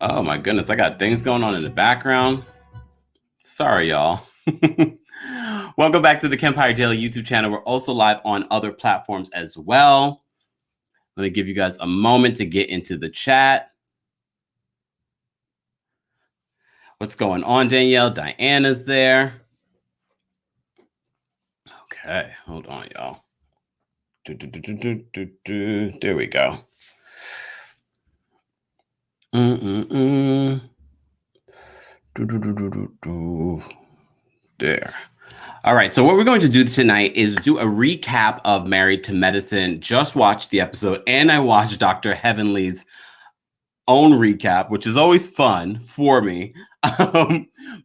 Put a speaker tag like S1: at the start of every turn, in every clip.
S1: Oh my goodness, I got things going on in the background. Sorry, y'all. Welcome back to the Kempire Daily YouTube channel. We're also live on other platforms as well. Let me give you guys a moment to get into the chat. What's going on, Danielle? Diana's there. Okay, hold on, y'all. There we go. There. All right. So what we're going to do tonight is do a recap of Married to Medicine. Just watched the episode, and I watched Dr. Heavenly's own recap, which is always fun for me.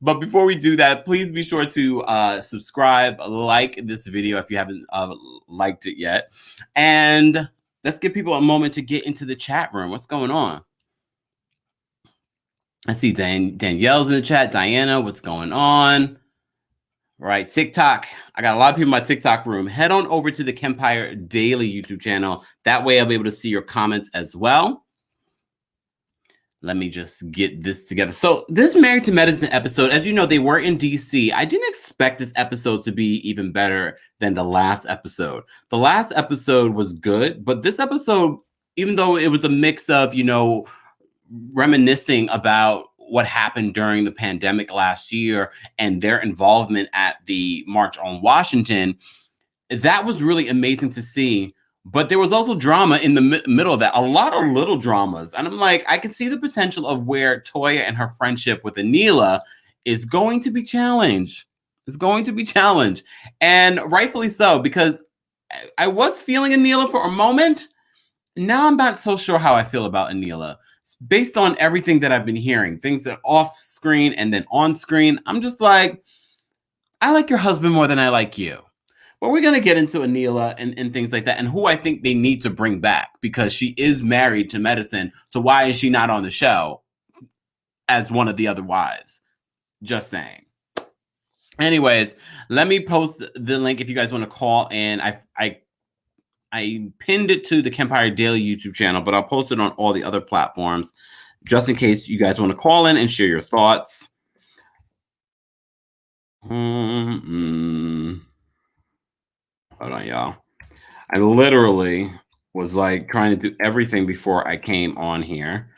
S1: But before we do that, please be sure to subscribe, like this video if you haven't liked it yet. And let's give people a moment to get into the chat room. What's going on? I see Danielle's in the chat. Diana, what's going on? Right, TikTok. I got a lot of people in my TikTok room. Head on over to the Kempire Daily YouTube channel. That way I'll be able to see your comments as well. Let me just get this together. So this Married to Medicine episode, as you know, they were in DC. I didn't expect this episode to be even better than the last episode. The last episode was good, but this episode, even though it was a mix of, reminiscing about what happened during the pandemic last year and their involvement at the March on Washington, that was really amazing to see. But there was also drama in the middle of that, a lot of little dramas. And I'm like, I can see the potential of where Toya and her friendship with Anila is going to be challenged. It's going to be challenged. And rightfully so, because I was feeling Anila for a moment. Now I'm not so sure how I feel about Anila. Based on everything that I've been hearing, things that are off screen and then on screen, I'm just like, I like your husband more than I like you. But we're going to get into Anila and things like that and who I think they need to bring back because she is married to Medicine. So why is she not on the show as one of the other wives? Just saying. Anyways, let me post the link if you guys want to call in. I pinned it to the Kempire Daily YouTube channel, but I'll post it on all the other platforms just in case you guys want to call in and share your thoughts. Hold on, y'all. I literally was like trying to do everything before I came on here.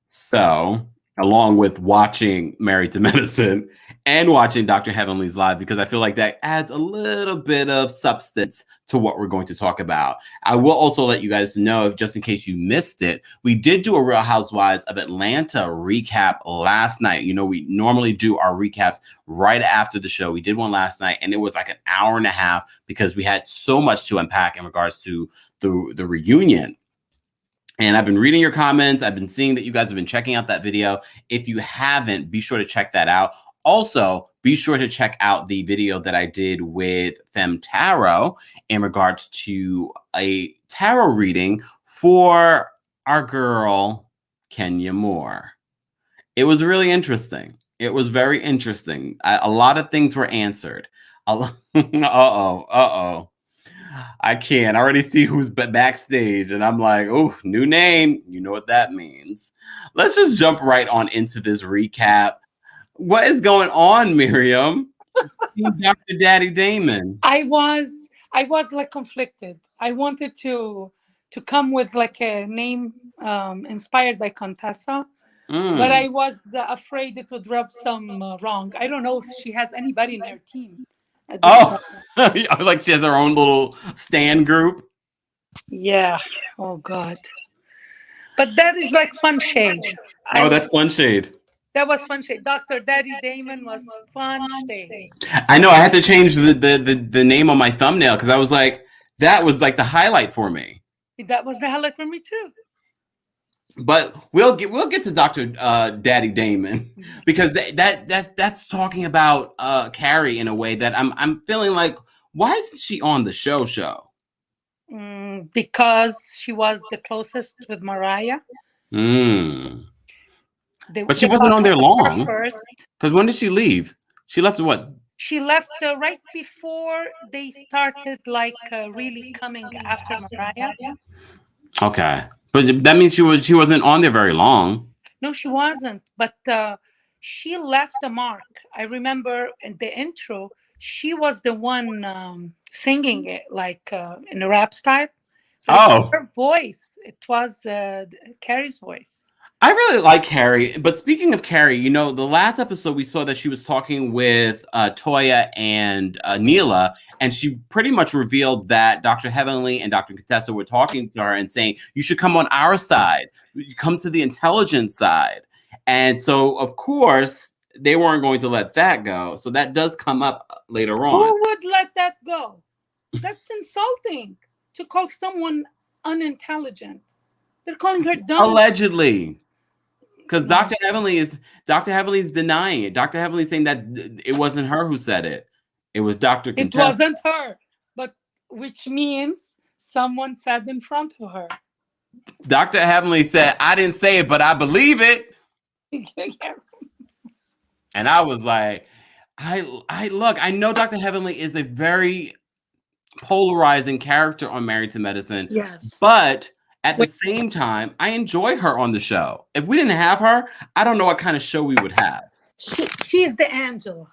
S1: So, along with watching Married to Medicine and watching Dr. Heavenly's live, because I feel like that adds a little bit of substance to what we're going to talk about. I will also let you guys know, if just in case you missed it, we did do a Real Housewives of Atlanta recap last night. We normally do our recaps right after the show. We did one last night, and it was like an hour and a half because we had so much to unpack in regards to the reunion. And I've been reading your comments. I've been seeing that you guys have been checking out that video. If you haven't, be sure to check that out. Also, be sure to check out the video that I did with Fem Tarot in regards to a tarot reading for our girl, Kenya Moore. It was really interesting. It was very interesting. A lot of things were answered. Uh-oh. I can't. I already see who's backstage, and I'm like, oh, new name. You know what that means. Let's just jump right on into this recap. What is going on, Miriam? Dr. Daddy Damon.
S2: I was like conflicted. I wanted to come with like a name inspired by Contessa, but I was afraid it would rub some wrong. I don't know if she has anybody in her team.
S1: Like she has her own little stand group.
S2: Yeah. Oh God. But that is like fun shade.
S1: That's fun shade.
S2: That was fun shade. Dr. Daddy Damon was fun shade.
S1: I know. I had to change the name on my thumbnail because I was like, that was like the highlight for me.
S2: That was the highlight for me too.
S1: But we'll get to Dr. Daddy Damon because that's talking about Carrie in a way that I'm feeling like, why isn't she on the show?
S2: Because she was the closest with Mariah.
S1: But she wasn't on there long. Because when did she leave? She left what?
S2: She left right before they started really coming after Mariah.
S1: Okay. But that means she wasn't on there very long.
S2: No, she wasn't. But she left a mark. I remember in the intro, she was the one singing it like in a rap style. But it was her voice. It was Carrie's voice.
S1: I really like Carrie. But speaking of Carrie, you know, the last episode we saw that she was talking with Toya and Neela, and she pretty much revealed that Dr. Heavenly and Dr. Contessa were talking to her and saying, you should come on our side. You come to the intelligence side. And so, of course, they weren't going to let that go. So that does come up later on.
S2: Who would let that go? That's insulting to call someone unintelligent. They're calling her dumb.
S1: Allegedly. Because Dr. Heavenly is denying it. Dr. Heavenly is saying that it wasn't her who said it. It was Dr. Contessa.
S2: It wasn't her, but which means someone said in front of her.
S1: Dr. Heavenly said, I didn't say it, but I believe it. And I was like, I know Dr. Heavenly is a very polarizing character on Married to Medicine.
S2: Yes.
S1: But at the same time, I enjoy her on the show. If we didn't have her, I don't know what kind of show we would have.
S2: She's the Angela.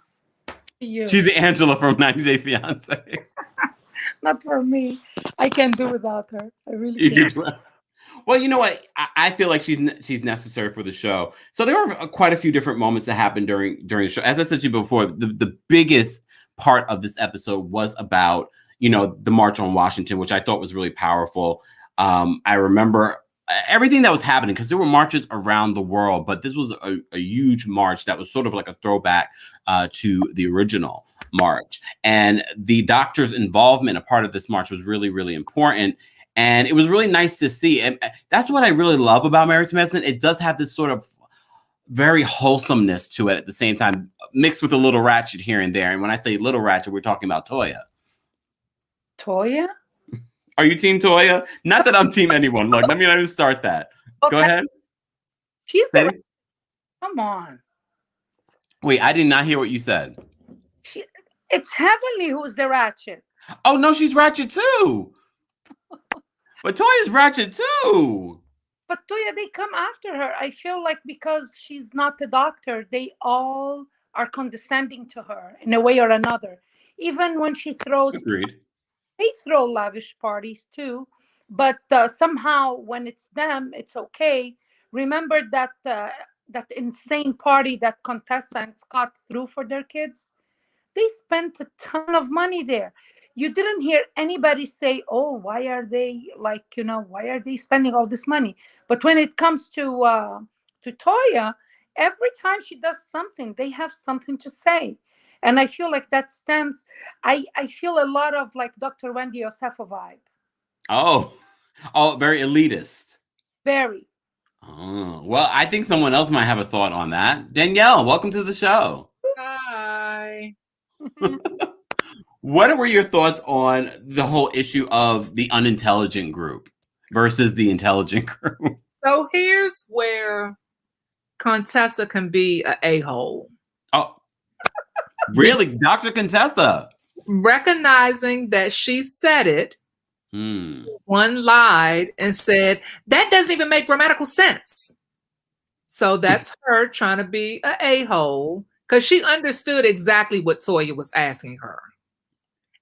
S1: She's the Angela from 90 Day Fiance.
S2: Not for me. I can't do without her. I really can't.
S1: Well, you know what? I feel like she's necessary for the show. So there were quite a few different moments that happened during the show. As I said to you before, the biggest part of this episode was about, you know, the March on Washington, which I thought was really powerful. I remember everything that was happening because there were marches around the world, but this was a huge march that was sort of like a throwback to the original march. And the doctor's involvement, a part of this march, was really, really important. And it was really nice to see. And that's what I really love about Married to Medicine. It does have this sort of very wholesomeness to it at the same time, mixed with a little ratchet here and there. And when I say little ratchet, we're talking about Toya.
S2: Toya?
S1: Are you team Toya? Not that I'm team anyone. Look, let me not even start that. Okay. Go ahead.
S2: She's the... Come on.
S1: Wait, I did not hear what you said.
S2: It's Heavenly who's the ratchet.
S1: Oh, no, she's ratchet too. But Toya's ratchet too.
S2: But Toya, they come after her. I feel like because she's not the doctor, they all are condescending to her in a way or another. Even when she throws...
S1: Agreed.
S2: They throw lavish parties too, but somehow when it's them, it's okay. Remember that that insane party that Contessa and Scott threw for their kids? They spent a ton of money there. You didn't hear anybody say, "Oh, why are they why are they spending all this money?" But when it comes to Toya, every time she does something, they have something to say. And I feel like that stems, I feel a lot of like Dr. Wendy Yosefa vibe.
S1: Oh, very elitist.
S2: Very.
S1: Oh, well, I think someone else might have a thought on that. Danielle, welcome to the show.
S3: Hi.
S1: What were your thoughts on the whole issue of the unintelligent group versus the intelligent group?
S3: So here's where Contessa can be an a-hole.
S1: Oh. Really? Dr. Contessa?
S3: Recognizing that she said it, one lied and said, that doesn't even make grammatical sense. So that's her trying to be an a-hole because she understood exactly what Toya was asking her.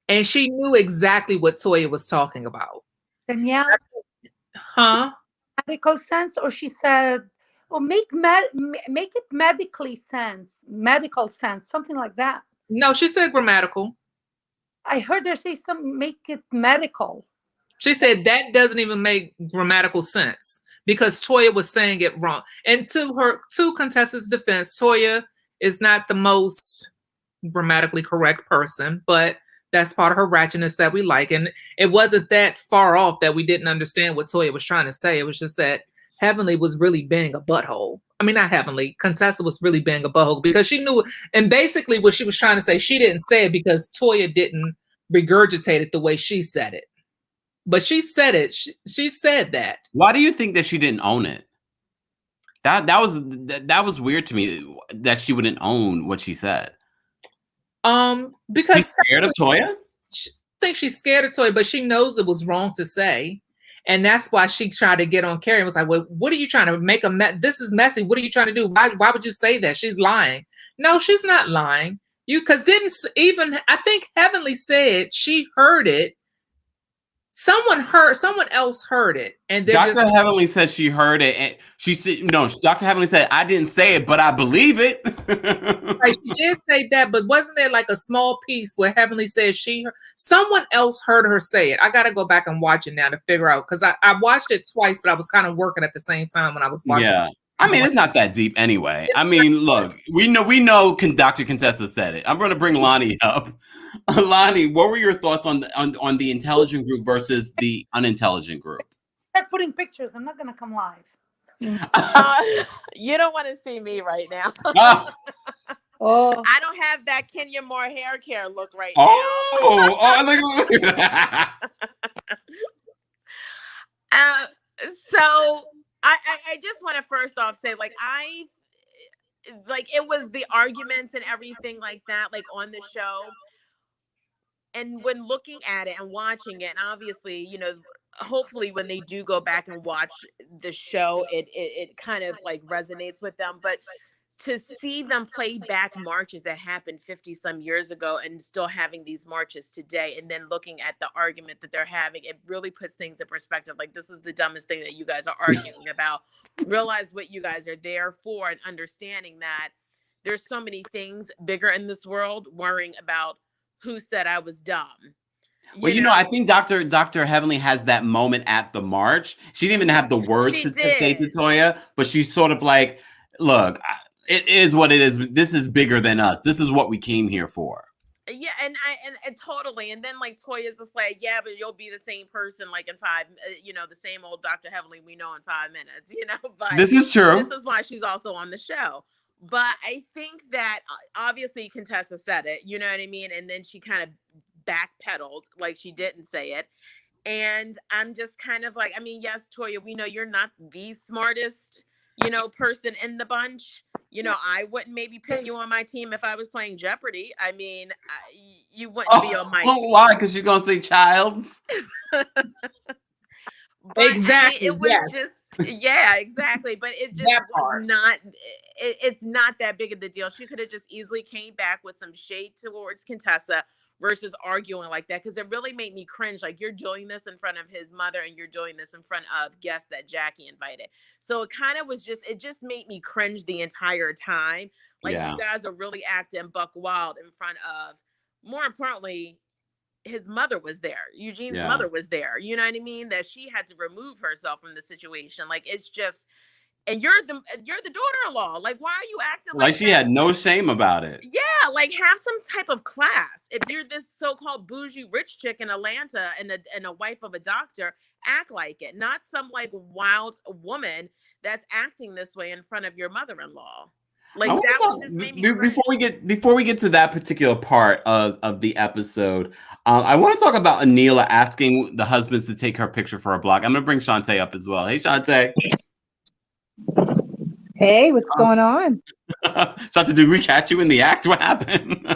S3: And she knew exactly what Toya was talking about.
S2: Danielle?
S3: Huh?
S2: Medical sense, or she said, or make it medical sense, something like that.
S3: No, she said grammatical.
S2: I heard her say make it medical.
S3: She said that doesn't even make grammatical sense because Toya was saying it wrong. And to Contessa's defense, Toya is not the most grammatically correct person, but that's part of her ratchetness that we like. And it wasn't that far off that we didn't understand what Toya was trying to say. It was just that Heavenly was really being a butthole. I mean, not Heavenly. Contessa was really being a butthole because she knew. And basically what she was trying to say, she didn't say it because Toya didn't regurgitate it the way she said it. But she said it. She said that.
S1: Why do you think that she didn't own it? That was weird to me that she wouldn't own what she said.
S3: Because
S1: she's scared of Toya?
S3: I think she's scared of Toya, but she knows it was wrong to say. And that's why she tried to get on Carrie and was like, well, what are you trying to make a mess? This is messy. What are you trying to do? Why would you say that? She's lying. No, she's not lying. Because I think Heavenly said she heard it. Someone else heard it. And
S1: Dr. Heavenly said she heard it. And she said, no, Dr. Heavenly said, I didn't say it, but I believe it.
S3: Right, she did say that, but wasn't there like a small piece where Heavenly said someone else heard her say it? I got to go back and watch it now to figure out, because I watched it twice, but I was kind of working at the same time when I was watching it.
S1: I mean, it's not that deep anyway. I mean, look, we know Dr. Contessa said it. I'm going to bring Lonnie up. Lonnie, what were your thoughts on the intelligent group versus the unintelligent group?
S2: Start putting pictures. I'm not going to come live.
S4: You don't want to see me right now.
S2: Oh,
S4: I don't have that Kenya Moore hair care look right now. So I just want to first off say, like, it was the arguments and everything like that, like on the show. And when looking at it and watching it, and obviously, you know, hopefully when they do go back and watch the show, it kind of like resonates with them. But to see them play back marches that happened 50 some years ago and still having these marches today, and then looking at the argument that they're having, it really puts things in perspective. Like, this is the dumbest thing that you guys are arguing about. Realize what you guys are there for, and understanding that there's so many things bigger in this world, worrying about who said I was dumb.
S1: You know, I think Dr. Heavenly has that moment at the march. She didn't even have the words to say to Toya, but she's sort of like, look, it is what it is. This is bigger than us. This is what we came here for.
S4: Yeah, and totally. And then like Toya's just like, yeah, but you'll be the same person like in the same old Dr. Heavenly we know in 5 minutes, you know. But
S1: this is true.
S4: This is why she's also on the show. But I think that obviously Contessa said it, you know what I mean? And then she kind of backpedaled, like she didn't say it. And I'm just kind of like, I mean, yes, Toya, we know you're not the smartest, person in the bunch. I wouldn't maybe pick you on my team if I was playing Jeopardy. I mean, you wouldn't be on my team.
S1: Why? Because you're going to say Childs?
S3: Exactly.
S4: It was just, yeah, exactly. But it just was not, it's not that big of the deal. She could have just easily came back with some shade towards Contessa versus arguing like that, because it really made me cringe. Like, you're doing this in front of his mother and you're doing this in front of guests that Jackie invited. So it kind of was it just made me cringe the entire time. Like, you guys are really acting buck wild in front of, more importantly, his mother was there. Eugene's mother was there. You know what I mean? That she had to remove herself from the situation. Like, it's just, and you're the daughter-in-law. Like, why are you acting like
S1: she had no shame about it?
S4: Yeah, like, have some type of class. If you're this so-called bougie rich chick in Atlanta and a wife of a doctor, act like it. Not some like wild woman that's acting this way in front of your mother-in-law. Like, that was just made me
S1: before we get to that particular part of the episode, I want to talk about Anila asking the husbands to take her picture for a blog. I'm gonna bring Shantae up as well. Hey, Shantae.
S5: Hey, what's going on?
S1: Shantae, did we catch you in the act? What happened?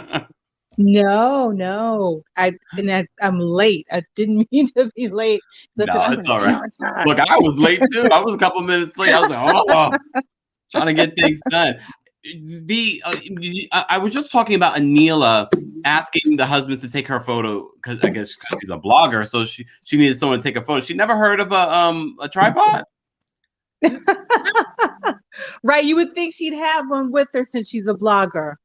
S5: No. I'm late. I didn't mean to be late.
S1: Listen, no, it's all right. Look, I was late too. I was a couple minutes late. I was like, trying to get things done. I was just talking about Anila asking the husbands to take her photo because I guess she's a blogger, so she needed someone to take a photo. She never heard of a tripod.
S5: Right, you would think she'd have one with her since she's a blogger.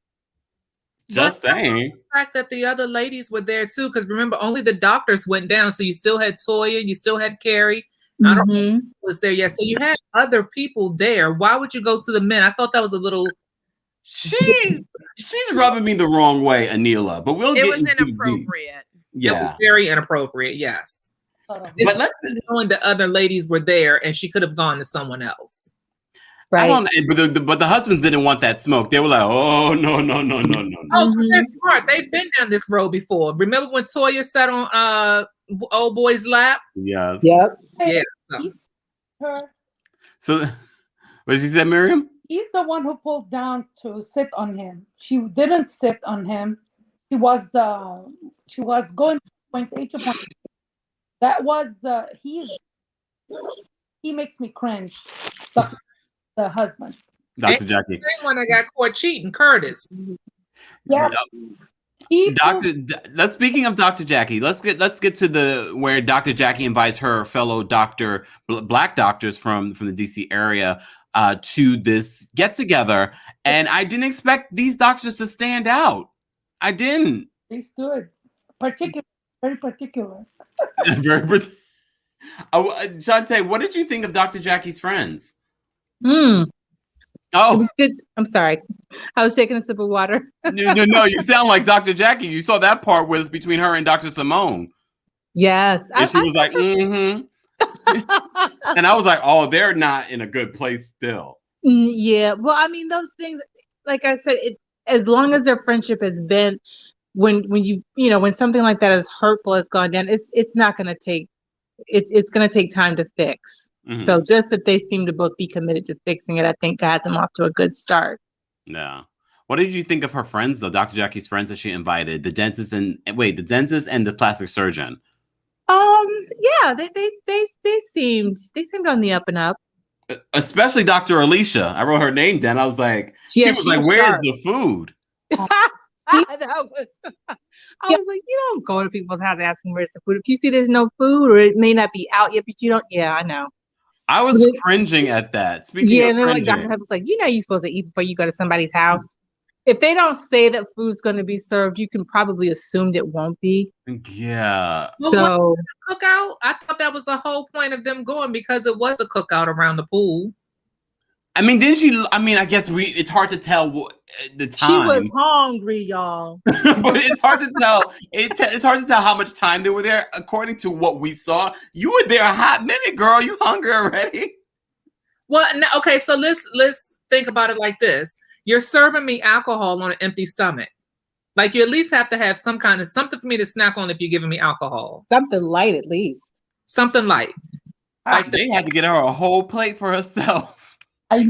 S1: Just saying.
S3: The fact that the other ladies were there too, because remember, only the doctors went down, so you still had Toya, you still had Carrie. I don't know who was there yet, so you had other people there. Why would you go to the men? I thought that was a little.
S1: She's rubbing me the wrong way, Anila. But it
S4: was inappropriate.
S1: Yeah,
S3: it was very inappropriate. Yes. But knowing the other ladies were there, and she could have gone to someone else.
S5: Right.
S1: But the husbands didn't want that smoke. They were like, oh, no.
S3: Oh, they're smart. They've been down this road before. Remember when Toya sat on old boy's lap?
S1: Yes.
S5: Yep.
S2: Yeah.
S1: So, what did she say, Miriam?
S2: He's the one who pulled down to sit on him. She didn't sit on him. She was going from point A to point B. That was he's he makes me cringe. The husband,
S1: Dr. Jackie.
S3: Same one that got caught cheating, Curtis.
S2: yeah.
S1: Speaking of Dr. Jackie, let's get to the where Dr. Jackie invites her fellow black doctors from the DC area to this get together, and I didn't expect these doctors to stand out. I didn't.
S2: They stood particular, very particular.
S1: Shantae, what did you think of Dr. Jackie's friends?
S5: Oh, I'm sorry. I was taking a sip of water.
S1: No, you sound like Dr. Jackie. You saw that part with between her and Dr. Simone.
S5: Yes.
S1: And she was like, mm-hmm. And I was like, oh, they're not in a good place still.
S5: Yeah. Well, I mean, those things, like I said, as long as their friendship has been, when when something like that is hurtful has gone down, it's not going to take, it's going to take time to fix. Mm-hmm. So just that they seem to both be committed to fixing it, I think has them off to a good start.
S1: Yeah. What did you think of her friends, though? Dr. Jackie's friends that she invited, the dentist and the plastic surgeon.
S5: Yeah, they seemed on the up and up.
S1: Especially Dr. Alicia. I wrote her name down. I was like, she was like, "Where's the food?"
S5: I was like, you don't go to people's house asking where's the food. If you see there's no food or it may not be out yet, but you don't. Yeah, I know.
S1: I was cringing at that. Speaking of cringing,
S5: Dr. Hubb was like, you're supposed to eat before you go to somebody's house. If they don't say that food's going to be served, you can probably assume it won't be.
S1: Yeah.
S3: So cookout, I thought that was the whole point of them going because it was a cookout around the pool.
S1: I mean, didn't she? I mean, I guess it's hard to tell the time.
S5: She was hungry, y'all.
S1: But it's hard to tell. It's hard to tell how much time they were there. According to what we saw, you were there a hot minute, girl. You hungry already?
S3: Well, okay. So let's think about it like this: you're serving me alcohol on an empty stomach. Like you at least have to have something for me to snack on if you're giving me alcohol.
S5: Something light, at least.
S3: Something light.
S1: Like they had to get her a whole plate for herself.
S4: I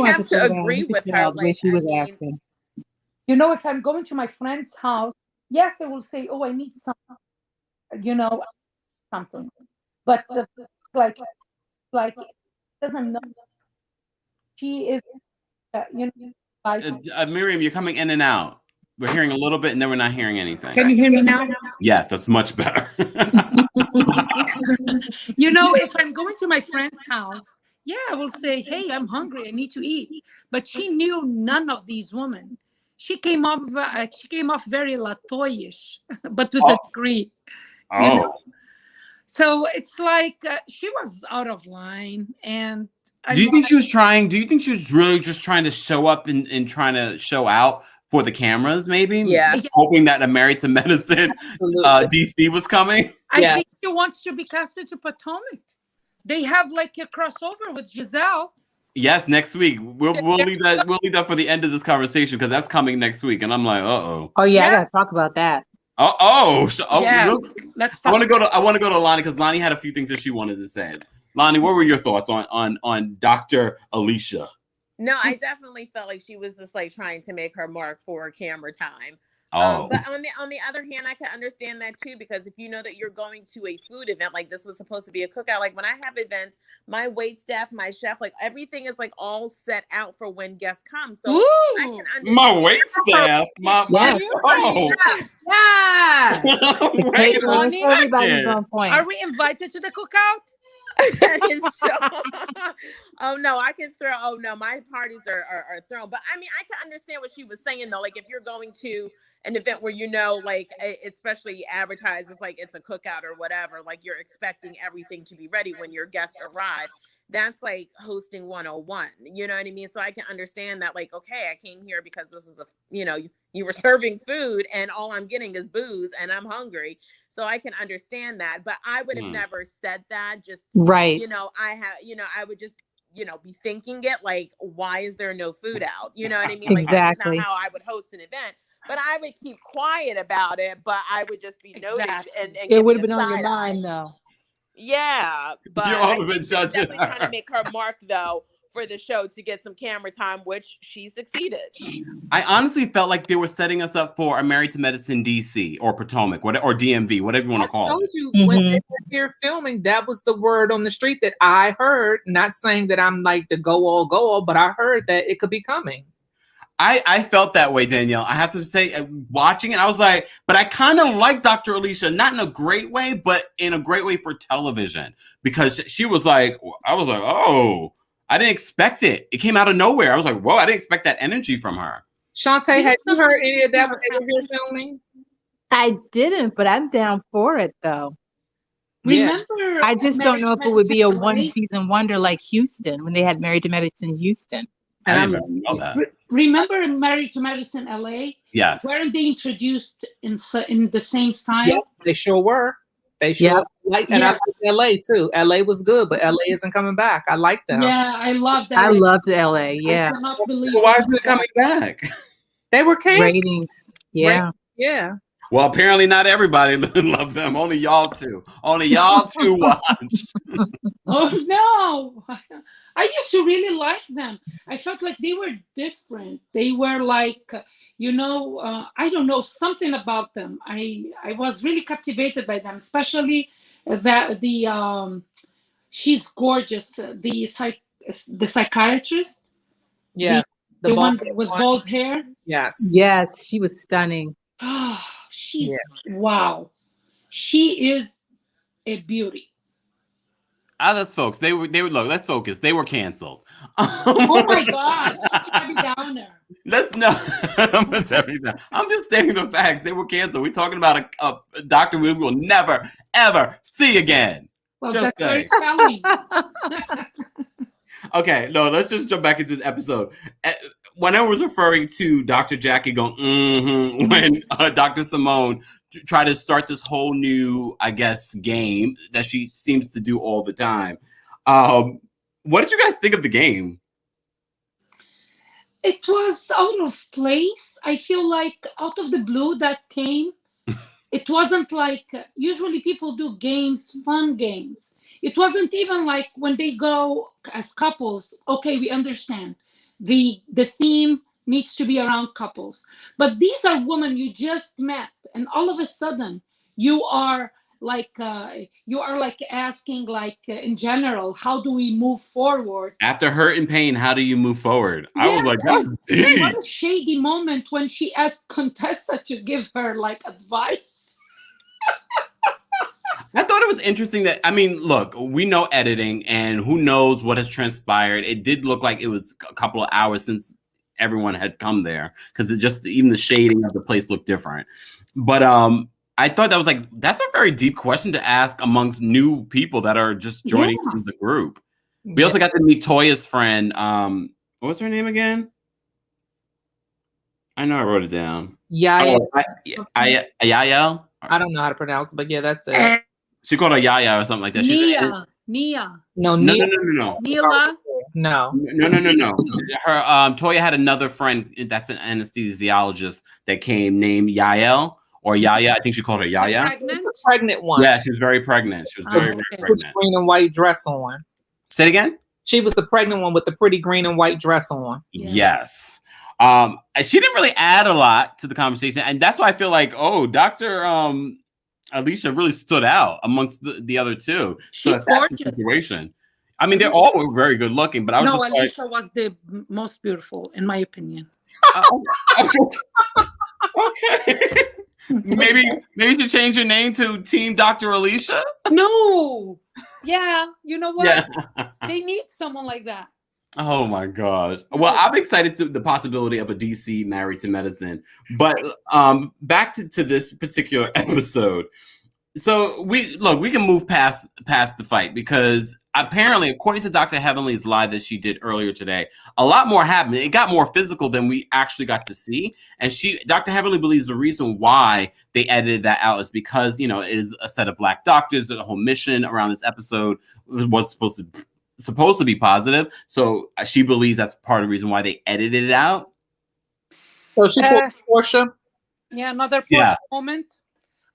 S4: have to agree with her. Like,
S5: she was asking.
S2: If I'm going to my friend's house, yes, I will say, "Oh, I need something," something. But like doesn't know. She is,
S1: Miriam, you're coming in and out. We're hearing a little bit, and then we're not hearing anything.
S2: Can you hear me now?
S1: Yes, that's much better.
S2: If I'm going to my friend's house, yeah, I will say, "Hey, I'm hungry. I need to eat." But she knew none of these women. She came off very Latoyish, but to a degree. So it's like she was out of line. And
S1: do you think she was really just trying to show up and trying to show out for the cameras? Maybe, hoping that a Married to Medicine DC was coming.
S2: I think she wants to be casted to Potomac. They have like a crossover with Giselle.
S1: Yes, next week. We'll leave that for the end of this conversation because that's coming next week, and I'm like,
S5: oh yeah, I gotta talk about that.
S2: Yes.
S1: Let's talk. I want to go to Lonnie because Lonnie had a few things that she wanted to say. Lonnie, what were your thoughts on Dr. Alicia?
S4: No, I definitely felt like she was just like trying to make her mark for camera time. But on the other hand, I can understand that too, because if you know that you're going to a food event, like this was supposed to be a cookout. Like when I have events, my wait staff, my chef, like everything is like all set out for when guests come. So I can understand.
S1: My wait staff,
S5: everybody's on point.
S2: Are we invited to the cookout?
S4: Oh no, I can throw. Oh no, my parties are thrown. But I mean, I can understand what she was saying though. Like if you're going to an event where like especially advertised as like it's a cookout or whatever, like you're expecting everything to be ready when your guests arrive. That's like hosting 101. You know what I mean? So I can understand that. Like, okay, I came here because this is you were serving food and all I'm getting is booze and I'm hungry. So I can understand that. But I would have never said that. Just
S5: right.
S4: I would just be thinking it like, why is there no food out? You know what I mean? Like
S5: exactly.
S4: That's not how I would host an event. But I would keep quiet about it. But I would just be noted and
S5: it would have been on your mind though.
S4: Yeah, but
S1: I think she's definitely
S4: trying to make her mark though for the show to get some camera time, which she succeeded.
S1: I honestly felt like they were setting us up for a Married to Medicine DC or Potomac, or DMV, whatever you want to call it.
S3: I told you when they were here filming, that was the word on the street that I heard. Not saying that I'm like the go all, but I heard that it could be coming.
S1: I felt that way, Danielle. I have to say, watching it, I was like, but I kind of like Dr. Alicia, not in a great way, but in a great way for television, because she was like, I was like, oh, I didn't expect it. It came out of nowhere. I was like, whoa, I didn't expect that energy from her.
S3: Shantae, have you heard any of that when they were here filming?
S5: I didn't, but I'm down for it though.
S2: Remember,
S5: I just don't know if it would be a one-season wonder like Houston, when they had Married to Medicine Houston.
S1: I didn't know that.
S2: Remember Married to Medicine LA?
S1: Yes.
S2: Weren't they introduced in the same style?
S3: Yeah, they sure were. They sure and I like LA too. LA was good, but LA isn't coming back. I like them.
S2: Yeah, I love that.
S5: I loved LA. Yeah.
S2: I cannot believe
S1: So why is it coming back?
S3: They were canceled.
S5: Ratings. Yeah.
S3: Yeah.
S1: Well, apparently not everybody loved them. Only y'all two. Only y'all two watched.
S2: Oh no! I used to really like them. I felt like they were different. They were like, I don't know, something about them. I was really captivated by them, especially that she's gorgeous. The psychiatrist.
S3: Yeah.
S2: The one with bald hair.
S3: Yes.
S5: Yes, she was stunning.
S2: Oh, wow. She is a beauty.
S1: Let's focus. They would look. Let's focus. They were canceled.
S2: Oh my God, Debbie Downer.
S1: Let's not. I'm just stating the facts. They were canceled. We're talking about a doctor we will never ever see again.
S2: Well, that's very telling.
S1: Okay, no, let's just jump back into this episode. When I was referring to Dr. Jackie going, when Dr. Simone tried to start this whole new, I guess, game that she seems to do all the time. What did you guys think of the game?
S2: It was out of place. I feel like out of the blue that came. It wasn't like, usually people do games, fun games. It wasn't even like when they go as couples, okay, we understand. The theme needs to be around couples. But these are women you just met, and all of a sudden you are like asking, in general, how do we move forward?
S1: After hurt and pain, how do you move forward?
S2: Yes,
S1: I was like, that's deep.
S2: What a shady moment when she asked Contessa to give her advice.
S1: I thought it was interesting that, look, we know editing and who knows what has transpired. It did look like it was a couple of hours since everyone had come there, because even the shading of the place looked different. But I thought that was that's a very deep question to ask amongst new people that are just joining the group. We also got to meet Toya's friend. What was her name again? I know I wrote it down.
S3: Yaya.
S1: Yaya?
S3: I don't know how to pronounce it, but yeah, that's it.
S1: She called her Yaya or something like that.
S2: Nia.
S3: No.
S2: Neela.
S3: No.
S1: Her Toya had another friend that's an anesthesiologist that came named Yael or Yaya. I think she called her Yaya.
S3: The pregnant one.
S1: Yeah, she was very pregnant. She was very pregnant.
S3: With the green and white dress on.
S1: Say it again?
S3: She was the pregnant one with the pretty green and white dress on.
S1: Yeah. Yes. She didn't really add a lot to the conversation, and that's why I feel like, Dr. Alicia really stood out amongst the other two.
S2: She's gorgeous.
S1: Situation. They all were very good looking, but I was
S2: Alicia was the most beautiful, in my opinion.
S1: Okay. Maybe you should change your name to Team Dr. Alicia.
S2: No. Yeah. You know what?
S1: Yeah.
S2: They need someone like that.
S1: Oh my gosh. Well, I'm excited to the possibility of a DC Married to Medicine. But back to this particular episode. So we can move past the fight, because apparently, according to Dr. Heavenly's live that she did earlier today, a lot more happened. It got more physical than we actually got to see. And Dr. Heavenly believes the reason why they edited that out is because, it is a set of Black doctors. The whole mission around this episode was supposed to be positive. So she believes that's part of the reason why they edited it out.
S3: So she put Portia.
S2: Yeah, another Portia moment.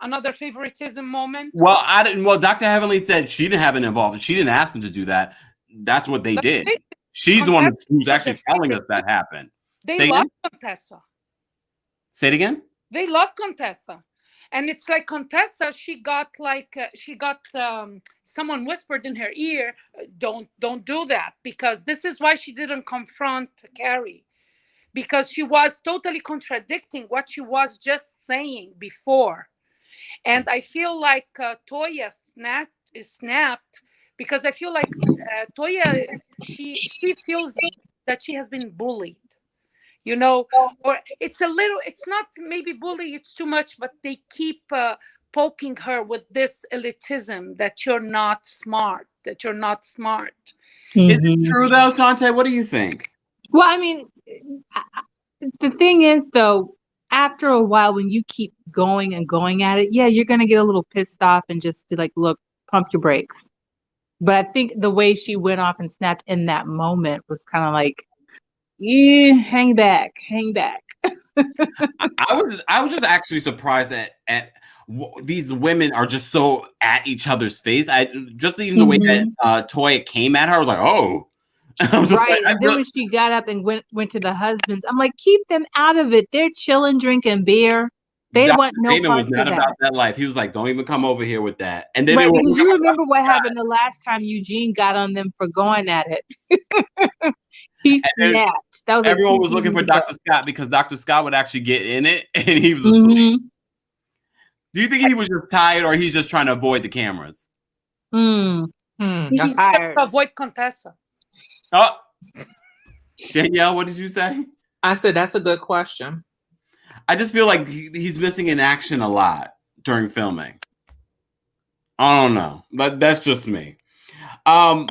S2: Another favoritism moment.
S1: Well, Dr. Heavenly said she didn't have it involved. She didn't ask them to do that. That's what they did. She's the one who's actually telling us that happened.
S2: They love Contessa.
S1: Say it again?
S2: They love Contessa. And it's like Contessa, she got someone whispered in her ear, don't do that, because this is why she didn't confront Carrie, because she was totally contradicting what she was just saying before. And I feel like Toya snapped, because I feel like Toya, she feels that she has been bullied, or it's not maybe bully, it's too much, but they keep poking her with this elitism that you're not smart,
S1: Is it true though, Shantae? What do you think?
S5: Well, I mean, the thing is though, after a while, when you keep going and going at it, yeah, you're gonna get a little pissed off and just be like, look, pump your brakes. But I think the way she went off and snapped in that moment was kind of like, yeah, hang back.
S1: I was just actually surprised at these women are just so at each other's face. I just even the way that Toya came at her, I was like, oh. I was just
S5: right. And then when she got up and went to the husbands, I'm like, keep them out of it. They're chilling, drinking beer. They
S1: Dr.
S5: want no
S1: Damon
S5: part
S1: was not
S5: of
S1: about that life. He was like, don't even come over here with that. And then
S5: right, because you remember what happened the last time Eugene got on them for going at it. He snapped. That was
S1: everyone was looking for Dr. Scott because Dr. Scott would actually get in it, and he was asleep. Do you think he was just tired, or he's just trying to avoid the cameras?
S2: He's tired to avoid Contessa.
S1: Oh, Danielle, what did you say?
S3: I said that's a good question.
S1: I just feel like he's missing in action a lot during filming. I don't know, but that's just me.
S2: I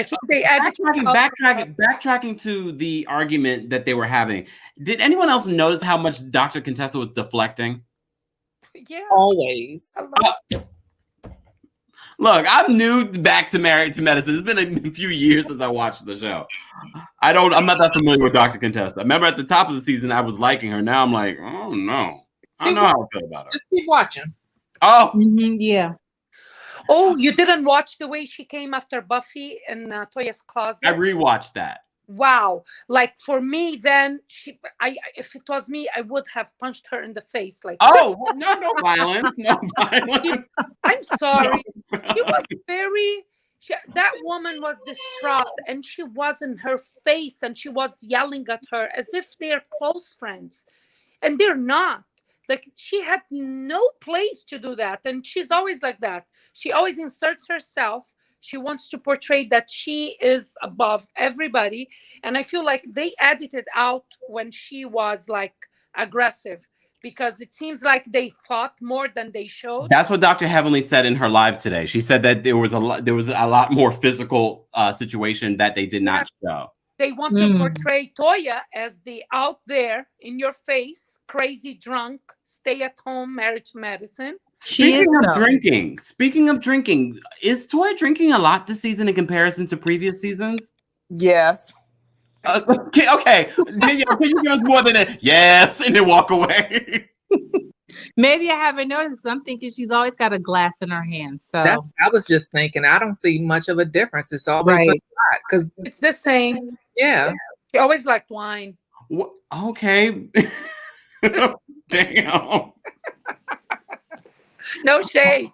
S2: think they added
S1: backtracking to the argument that they were having. Did anyone else notice how much Dr. Contessa was deflecting?
S2: Yeah,
S3: always.
S1: Look, I'm new back to Married to Medicine. It's been a few years since I watched the show. I'm not that familiar with Dr. Contessa. I remember at the top of the season I was liking her. Now I'm like, oh no. I don't know how I feel about her.
S3: Just keep watching.
S1: Oh.
S5: Yeah.
S2: Oh, you didn't watch the way she came after Buffy in Toya's closet?
S1: I rewatched that.
S2: Wow. Like for me, then if it was me, I would have punched her in the face. Like,
S1: oh, no violence, no violence.
S2: I'm sorry. She was that woman was distraught, and she was in her face, and she was yelling at her as if they're close friends, and they're not. Like, she had no place to do that, and she's always like that. She always inserts herself. She wants to portray that she is above everybody. And I feel like they edited out when she was like aggressive, because it seems like they fought more than they showed.
S1: That's what Dr. Heavenly said in her live today. She said that there was a lot more physical situation that they did not show.
S2: They want to portray Toya as the out there, in your face, crazy drunk, stay at home, married to medicine.
S1: Speaking of drinking, is Toya drinking a lot this season in comparison to previous seasons?
S6: Yes.
S1: Okay. Can you give us more than a yes and then walk away?
S5: Maybe I haven't noticed. I'm thinking she's always got a glass in her hand. So
S3: I was just thinking, I don't see much of a difference. It's always right, because
S2: it's the same.
S3: Yeah.
S2: She always liked wine.
S1: Okay. Damn.
S2: No shade.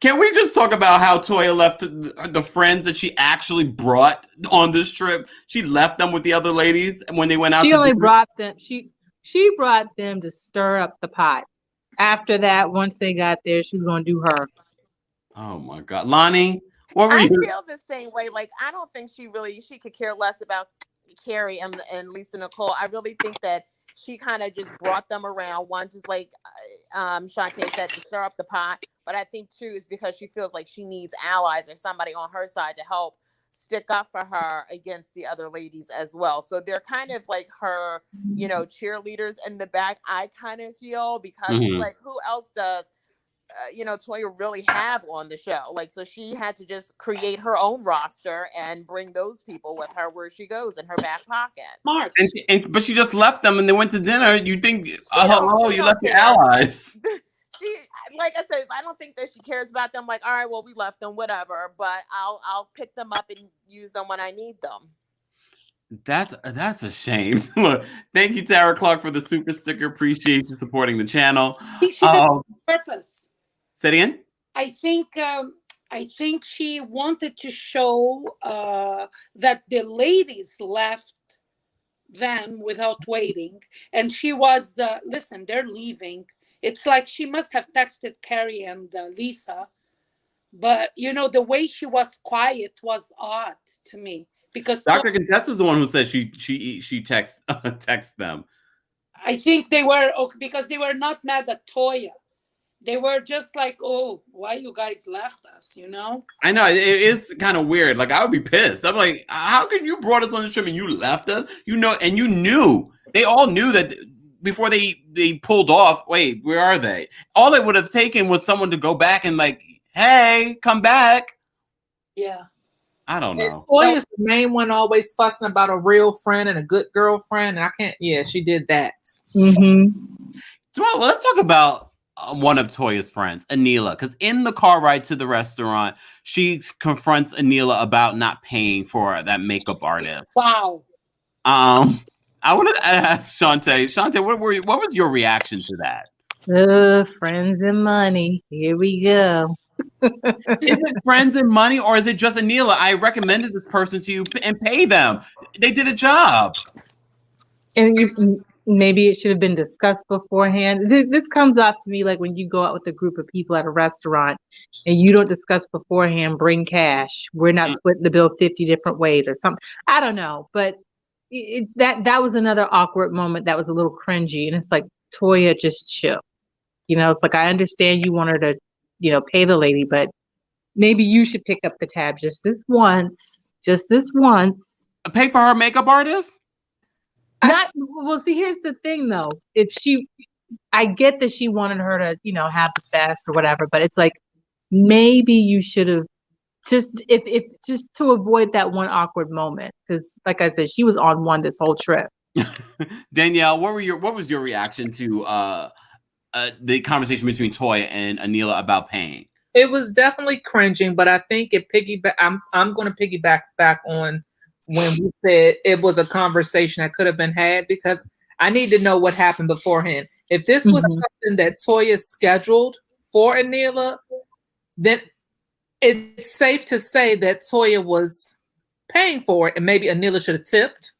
S1: Can we just talk about how Toya left the friends that she actually brought on this trip? She left them with the other ladies when they went out.
S5: She only brought them. She brought them to stir up the pot. After that, once they got there, she was going to do her.
S1: Oh my God, Lonnie, what were you?
S4: I feel the same way. Like, I don't think she could care less about Carrie and Lisa Nicole. I really think that she kind of just brought them around. One, just like Shantae said, to stir up the pot. But I think too is because she feels like she needs allies or somebody on her side to help stick up for her against the other ladies as well. So they're kind of like her, cheerleaders in the back. I kind of feel, because it's like, who else does Toya really have on the show? Like, so she had to just create her own roster and bring those people with her where she goes in her back pocket.
S2: Smart.
S1: But she just left them and they went to dinner. You think, you left your allies.
S4: She, like I said, I don't think that she cares about them. Like, all right, well, we left them, whatever. But I'll pick them up and use them when I need them.
S1: That's a shame. Look, thank you, Tara Clark, for the super sticker. Appreciate you supporting the channel.
S2: I think she did it on purpose.
S1: Say it again.
S2: I think she wanted to show that the ladies left them without waiting, and she was listen, they're leaving. It's like she must have texted Carrie and Lisa, but the way she was quiet was odd to me, because
S1: Dr. Contessa's the one who said she texts them.
S2: I think they were because they were not mad at Toya. They were just like, oh, why you guys left us,
S1: I know, it is kind of weird. Like, I would be pissed. I'm like, how could you brought us on the trip and you left us? And you knew. They all knew that before they pulled off. Wait, where are they? All it would have taken was someone to go back and like, hey, come back.
S2: Yeah.
S1: I don't know.
S3: Toya's the main one, always fussing about a real friend and a good girlfriend. And I can't, she did that.
S5: Mm-hmm.
S1: So let's talk about one of Toya's friends, Anila, because in the car ride to the restaurant, she confronts Anila about not paying for that makeup artist.
S2: Wow.
S1: I want to ask Shantae. Shantae, what was your reaction to that?
S5: Friends and money. Here we go.
S1: Is it friends and money, or is it just Anila? I recommended this person to you and pay them. They did a job.
S5: And maybe it should have been discussed beforehand. This comes off to me like when you go out with a group of people at a restaurant and you don't discuss beforehand, bring cash. We're not splitting the bill 50 different ways or something. I don't know. But that was another awkward moment that was a little cringy. And it's like, Toya, just chill. It's like, I understand you want her to, pay the lady, but maybe you should pick up the tab just this once.
S1: Pay for her makeup artist?
S5: See, here's the thing though. I get that she wanted her to, have the best or whatever, but it's like, maybe you should have just to avoid that one awkward moment. Because like I said, she was on one this whole trip.
S1: Danielle, what was your reaction to the conversation between Toya and Anila about paying?
S3: It was definitely cringing, but I think it piggyback. I'm going to piggyback back on when we said it was a conversation that could have been had, because I need to know what happened beforehand. If this was something that Toya scheduled for Anila, then it's safe to say that Toya was paying for it, and maybe Anila should have tipped.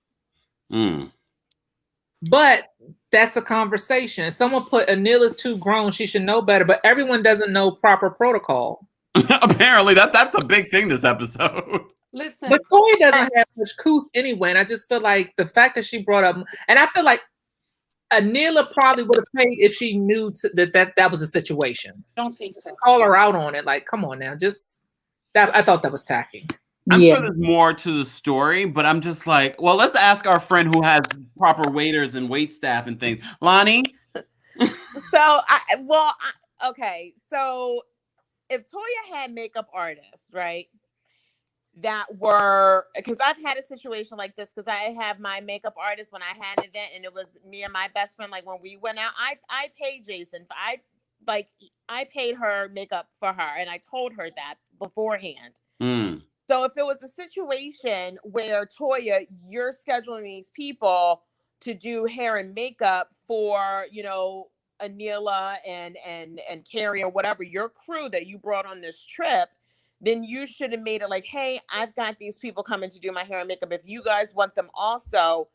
S3: But that's a conversation. Someone put Anila's too grown, she should know better, but everyone doesn't know proper protocol.
S1: Apparently, that's a big thing this episode.
S2: Listen,
S3: but Toya doesn't have much couth anyway, and I just feel like the fact that she brought up, and I feel like Anila probably would have paid if she knew that was a situation.
S2: Don't think so.
S3: Call her out on it, like, come on now, just that. I thought that was tacky.
S1: I'm sure there's more to the story, but I'm just like, well, let's ask our friend who has proper waiters and wait staff and things. Lonnie?
S4: Okay. So if Toya had makeup artists, right, that were, because I've had a situation like this, because I have my makeup artist when I had an event and it was me and my best friend, like when we went out, I paid Jason. I paid her makeup for her and I told her that beforehand. So if it was a situation where Toya, you're scheduling these people to do hair and makeup for, Anila and Carrie or whatever, your crew that you brought on this trip, then you should have made it like, hey, I've got these people coming to do my hair and makeup. If you guys want them also,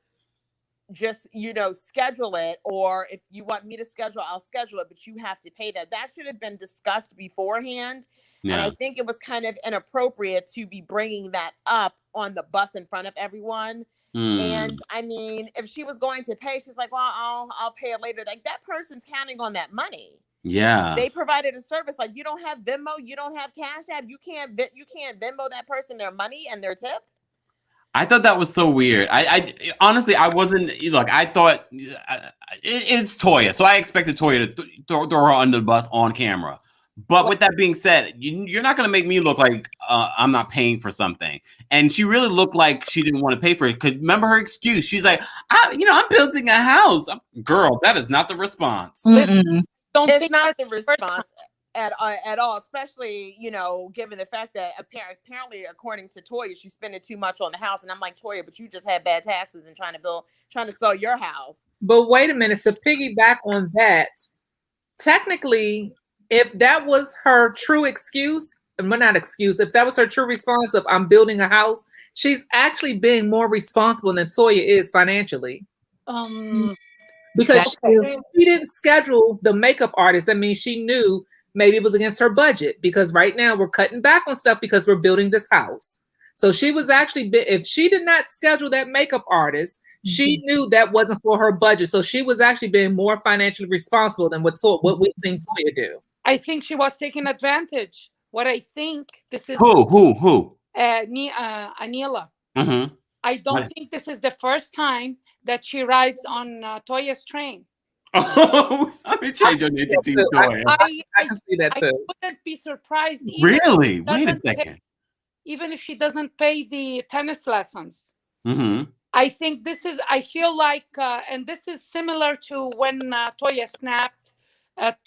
S4: just, schedule it. Or if you want me to schedule, I'll schedule it, but you have to pay that. That should have been discussed beforehand. Yeah. And I think it was kind of inappropriate to be bringing that up on the bus in front of everyone. And I mean, if she was going to pay, she's like, well, I'll pay it later. Like, that person's counting on that money.
S1: Yeah.
S4: They provided a service. Like, you don't have Venmo, you don't have Cash App, you can't Venmo that person their money and their tip.
S1: I thought that was so weird. I honestly, I wasn't, look, I thought it's Toya. So I expected Toya to throw her under the bus on camera. But with that being said, you're not going to make me look like I'm not paying for something. And she really looked like she didn't want to pay for it. Because remember her excuse. She's like, I'm building a house. Girl, that is not the response.
S4: It's not the response. at all, especially, you know, given the fact that apparently according to Toya, she's spending too much on the house. And I'm like, Toya, but you just had bad taxes and trying to sell your house.
S3: But wait a minute, to piggyback on that, technically, if that was her true excuse, well, not excuse, if that was her true response of I'm building a house, she's actually being more responsible than Toya is financially. Because she didn't schedule the makeup artist. That means she knew maybe it was against her budget, because right now we're cutting back on stuff because we're building this house. So she was actually, if she did not schedule that makeup artist, she knew that wasn't for her budget. So she was actually being more financially responsible than what we think Toya do.
S2: I think she was taking advantage. What I think this is
S1: who?
S2: Anila.
S1: Mm-hmm.
S2: I don't think this is the first time that she rides on Toya's train.
S1: Let me change your name to Team Toya.
S3: I can see that too.
S2: I wouldn't be surprised.
S1: Really? Wait a second.
S2: Even if she doesn't pay the tennis lessons.
S1: Mm-hmm.
S2: I think I feel like, and this is similar to when Toya snapped at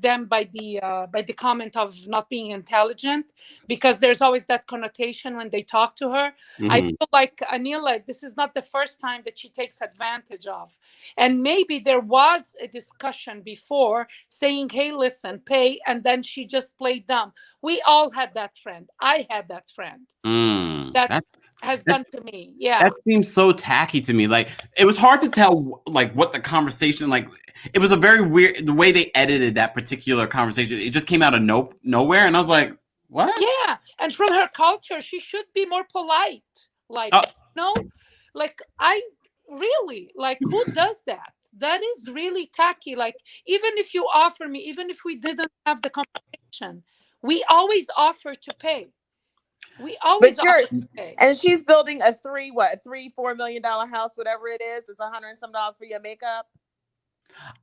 S2: them by the comment of not being intelligent, because there's always that connotation when they talk to her.
S1: Mm-hmm.
S2: I feel like Anila, this is not the first time that she takes advantage of. And maybe there was a discussion before saying, hey, listen, pay, and then she just played dumb. We all had that friend. I had that friend. That has done to me. Yeah.
S1: That seems so tacky to me. Like, it was hard to tell like what the conversation, like, it was a very weird, the way they edited that particular conversation. It just came out of nowhere. And I was like, what?
S2: Yeah. And from her culture, she should be more polite. Like, no, like, who does that? That is really tacky. Like, even if you offer me, even if we didn't have the conversation, we always offer to pay. We always offer to pay.
S4: And she's building a $4 million house, whatever it is. It's $100 and some for your makeup.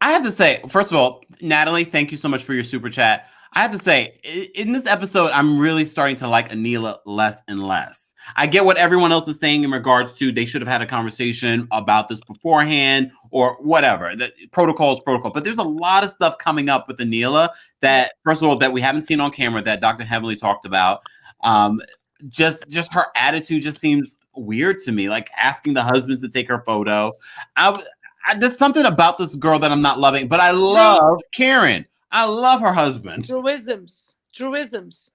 S1: I have to say, first of all, Natalie, thank you so much for your super chat. I have to say, in this episode, I'm really starting to like Anila less and less. I get what everyone else is saying in regards to they should have had a conversation about this beforehand or whatever. The protocol is protocol. But there's a lot of stuff coming up with Anila that, first of all, that we haven't seen on camera that Dr. Heavenly talked about. Just her attitude just seems weird to me, like asking the husbands to take her photo. There's something about this girl that I'm not loving, but I love Karen. I love her husband.
S2: Druisms.
S1: Druism.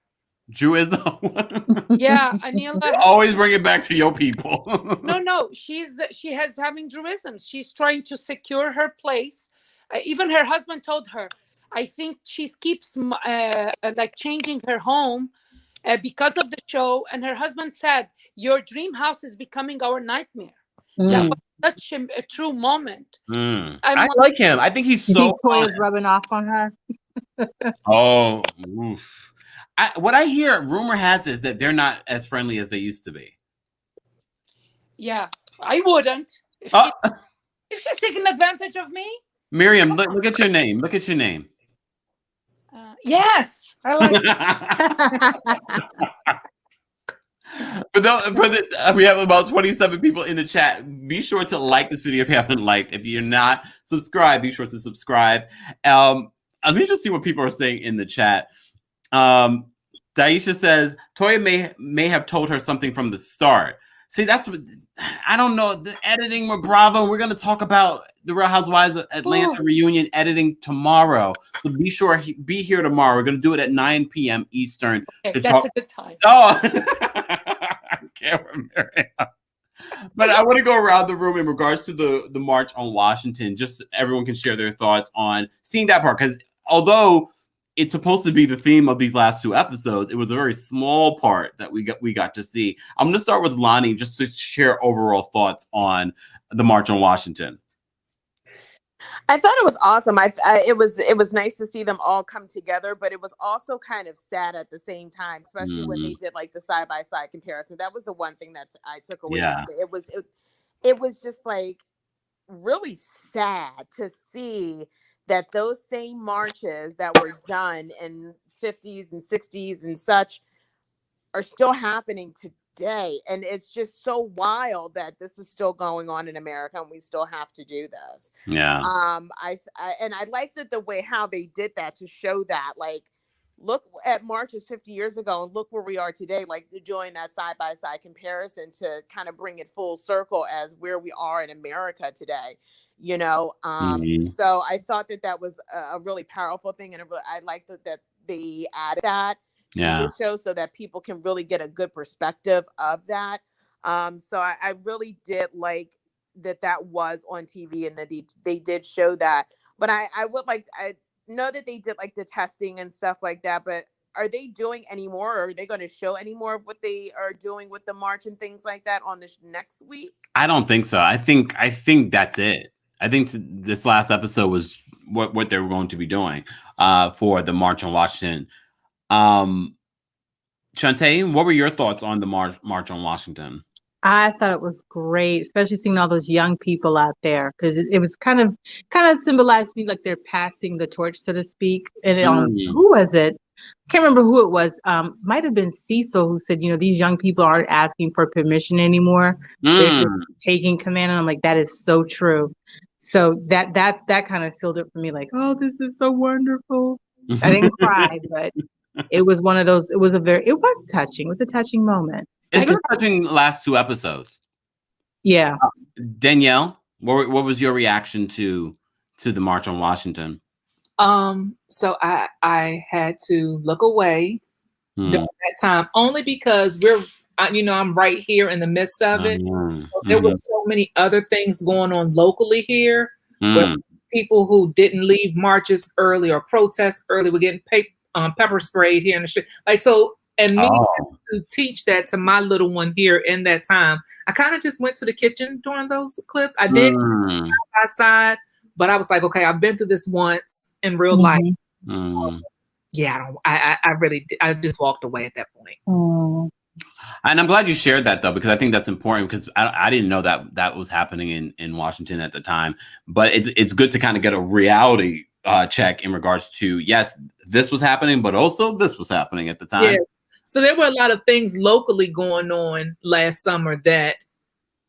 S2: Yeah, Anila.
S1: Always bring it back to your people.
S2: No. She has having Druisms. She's trying to secure her place. Even her husband told her. I think she keeps like changing her home because of the show. And her husband said, "Your dream house is becoming our nightmare." That was such a true moment.
S1: I like him. I think he's so.
S5: Toya's rubbing off on her.
S1: Oh, oof. What I hear, rumor has is that they're not as friendly as they used to be.
S2: Yeah, I wouldn't. If she's taking advantage of me.
S1: Miriam, look at your name. Look at your name.
S2: Yes, I like
S1: we have about 27 people in the chat. Be sure to like this video if you haven't liked. If you're not subscribed, be sure to subscribe. Let me just see what people are saying in the chat. Daisha says Toya may have told her something from the start. See, that's what I don't know. The editing with Bravo. We're going to talk about the Real Housewives of Atlanta reunion editing tomorrow. So be sure be here tomorrow. We're going to do it at 9 p.m. Eastern.
S2: Okay, that's a good time.
S1: Oh, I can't remember. But I want to go around the room in regards to the March on Washington. Just so everyone can share their thoughts on seeing that part, because although it's supposed to be the theme of these last two episodes, it was a very small part that we got to see. I'm going to start with Lonnie just to share overall thoughts on the March on Washington.
S4: I thought it was awesome. It was nice to see them all come together, but it was also kind of sad at the same time, especially when they did like the side-by-side comparison. That was the one thing that I took away from it. It was just like really sad to see that those same marches that were done in 50s and 60s and such are still happening day. And it's just so wild that this is still going on in America and we still have to do this.
S1: Yeah.
S4: I like that the way how they did that to show that, like, look at marches 50 years ago and look where we are today, like they're doing that side by side comparison to kind of bring it full circle as where we are in America today, you know. So I thought that that was a really powerful thing, and I like that they added that to the show so that people can really get a good perspective of that. So I really did like that was on TV and that they did show that. But I would like, I know that they did like the testing and stuff like that, but are they doing any more, or are they going to show any more of what they are doing with the march and things like that on this next week?
S1: I don't think so. I think that's it. I think this last episode was what they were going to be doing for the March on Washington. Shantae, what were your thoughts on the March on Washington?
S5: I thought it was great, especially seeing all those young people out there, because it was kind of symbolized me like they're passing the torch, so to speak. And who was it? Can't remember who it was. Might have been Cecil who said, these young people aren't asking for permission anymore. They're just taking command. And I'm like, that is so true. So that kind of sealed it for me. Like, oh, this is so wonderful. I didn't cry, but it was one of those. It was touching. It was a touching moment.
S1: It's been touching last 2 episodes.
S5: Yeah.
S1: Danielle, what was your reaction to the March on Washington?
S3: So I had to look away during that time, only because I'm right here in the midst of it. So there were so many other things going on locally here, where people who didn't leave marches early or protest early were getting pepper sprayed here in the street. Like, so, and me to teach that to my little one here in that time, I kind of just went to the kitchen during those clips. I did side by side, but I was like, okay, I've been through this once in real life. Yeah, I just walked away at that point.
S1: And I'm glad you shared that, though, because I think that's important, because I didn't know that was happening in Washington at the time. But it's good to kind of get a reality check in regards to, yes, this was happening, but also this was happening at the time.
S3: Yeah. So there were a lot of things locally going on last summer that,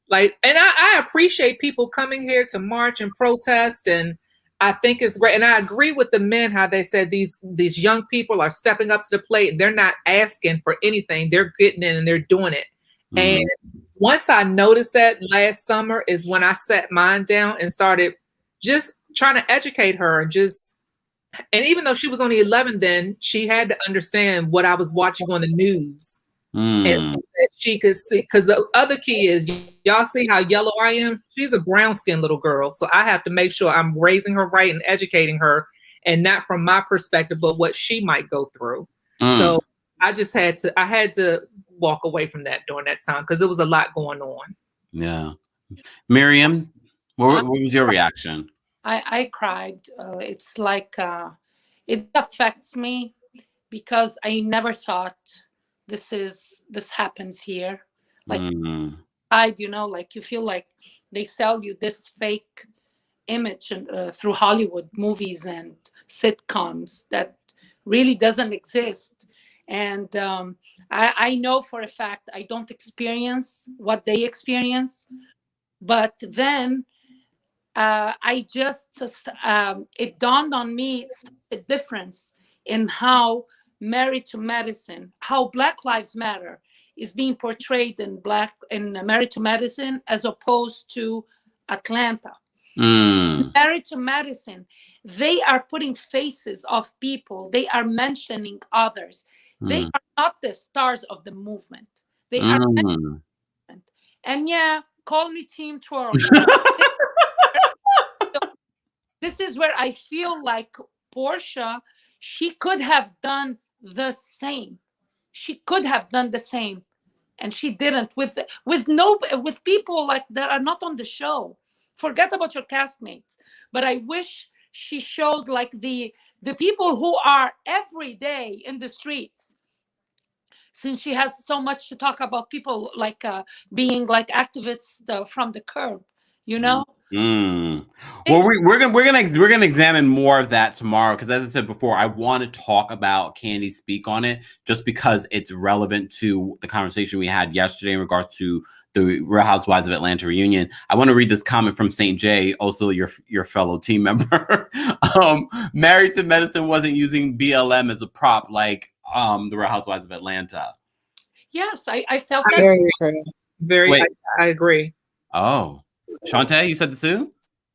S3: like, and I appreciate people coming here to march and protest, and I think it's great. And I agree with the men, how they said these young people are stepping up to the plate. They're not asking for anything. They're getting in and they're doing it. And once I noticed that last summer is when I sat mine down and started just trying to educate her, and even though she was only 11 then, she had to understand what I was watching on the news. And so that she could see, because the other key is, y'all see how yellow I am? She's a brown skinned little girl. So I have to make sure I'm raising her right and educating her, and not from my perspective, but what she might go through. So I just had to walk away from that during that time, because there was a lot going on.
S1: Yeah. Miriam, what was your reaction?
S2: I cried. It's like, it affects me, because I never thought this happens here. Like, like you feel like they sell you this fake image through Hollywood movies and sitcoms that really doesn't exist. And I know for a fact I don't experience what they experience, but then I just it dawned on me the difference in how Married to Medicine, how Black Lives Matter is being portrayed in Married to Medicine as opposed to Atlanta. Married to Medicine, they are putting faces of people. They are mentioning others. They are not the stars of the movement. They are and yeah, call me Team Twirl. This is where I feel like Portia, she could have done the same. She could have done the same, and she didn't. With people like that are not on the show. Forget about your castmates. But I wish she showed like the people who are every day in the streets. Since she has so much to talk about people like being like activists from the curb, you know?
S1: Well, we're gonna examine more of that tomorrow because, as I said before, I want to talk about Candy Speak on it just because it's relevant to the conversation we had yesterday in regards to the Real Housewives of Atlanta reunion. I want to read this comment from St. J, also your fellow team member. Married to Medicine wasn't using BLM as a prop like the Real Housewives of Atlanta.
S2: Yes, I felt that.
S5: Very true.
S3: Very, I agree.
S1: Oh, Shantae, you said the Sue?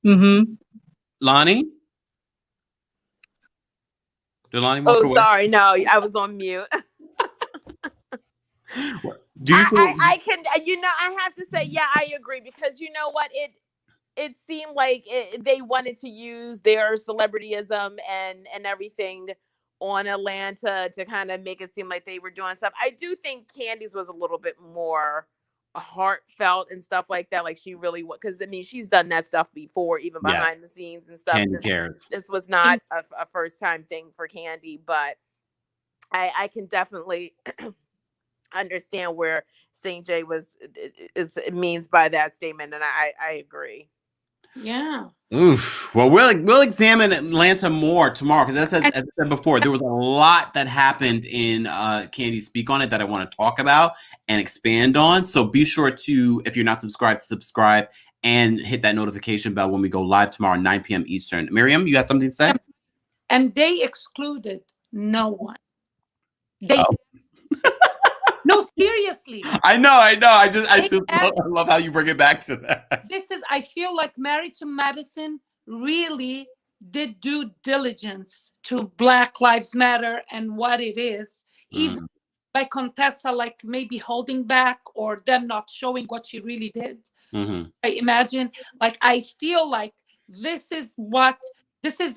S5: Mm-hmm.
S1: Lonnie? Did Lonnie walk away?
S4: Sorry. No, I was on mute.
S1: Do you feel
S4: I can, I have to say, yeah, I agree because you know what? It seemed like they wanted to use their celebrityism and everything on Atlanta to kind of make it seem like they were doing stuff. I do think Candy's was a little bit more heartfelt and stuff like that. Like she really was, because I mean, she's done that stuff before, even behind the scenes and stuff.
S1: Candy cares.
S4: This was not a first time thing for Candy, but I can definitely understand where St. J means by that statement, and I agree.
S2: Yeah.
S1: Oof. Well, we'll examine Atlanta more tomorrow because as I said before, there was a lot that happened in Candy Speak on it that I want to talk about and expand on. So be sure to, if you're not subscribed, subscribe and hit that notification bell when we go live tomorrow, 9 p.m. Eastern. Miriam, you had something to say?
S2: And they excluded no one. They no, seriously.
S1: I know. I love how you bring it back to that.
S2: I feel like Married to Medicine really did due diligence to Black Lives Matter and what it is, even by Contessa, like maybe holding back or them not showing what she really did. I imagine, like, I feel like this is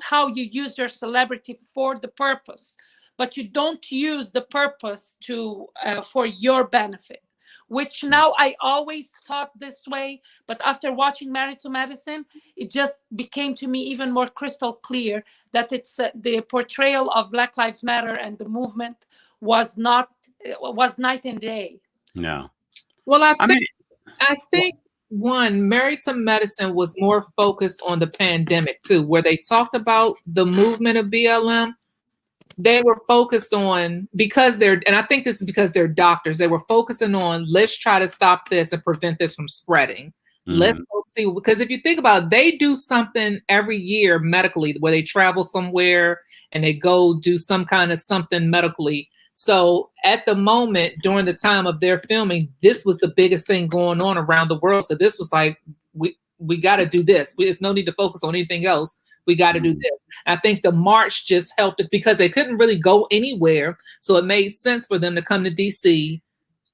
S2: how you use your celebrity for the purpose, but you don't use the purpose for your benefit, which now I always thought this way. But after watching Married to Medicine, it just became to me even more crystal clear that it's the portrayal of Black Lives Matter and the movement was night and day.
S1: No.
S3: Well, I think one, Married to Medicine was more focused on the pandemic too, where they talked about the movement of BLM. They were focused on, and I think this is because they're doctors, they were focusing on, let's try to stop this and prevent this from spreading. Let's go see, because if you think about it, they do something every year medically where they travel somewhere and they go do some kind of something medically. So at the moment, during the time of their filming, this was the biggest thing going on around the world. So this was like, we got to do this. There's no need to focus on anything else. We got to do this. I think the march just helped it because they couldn't really go anywhere. So it made sense for them to come to DC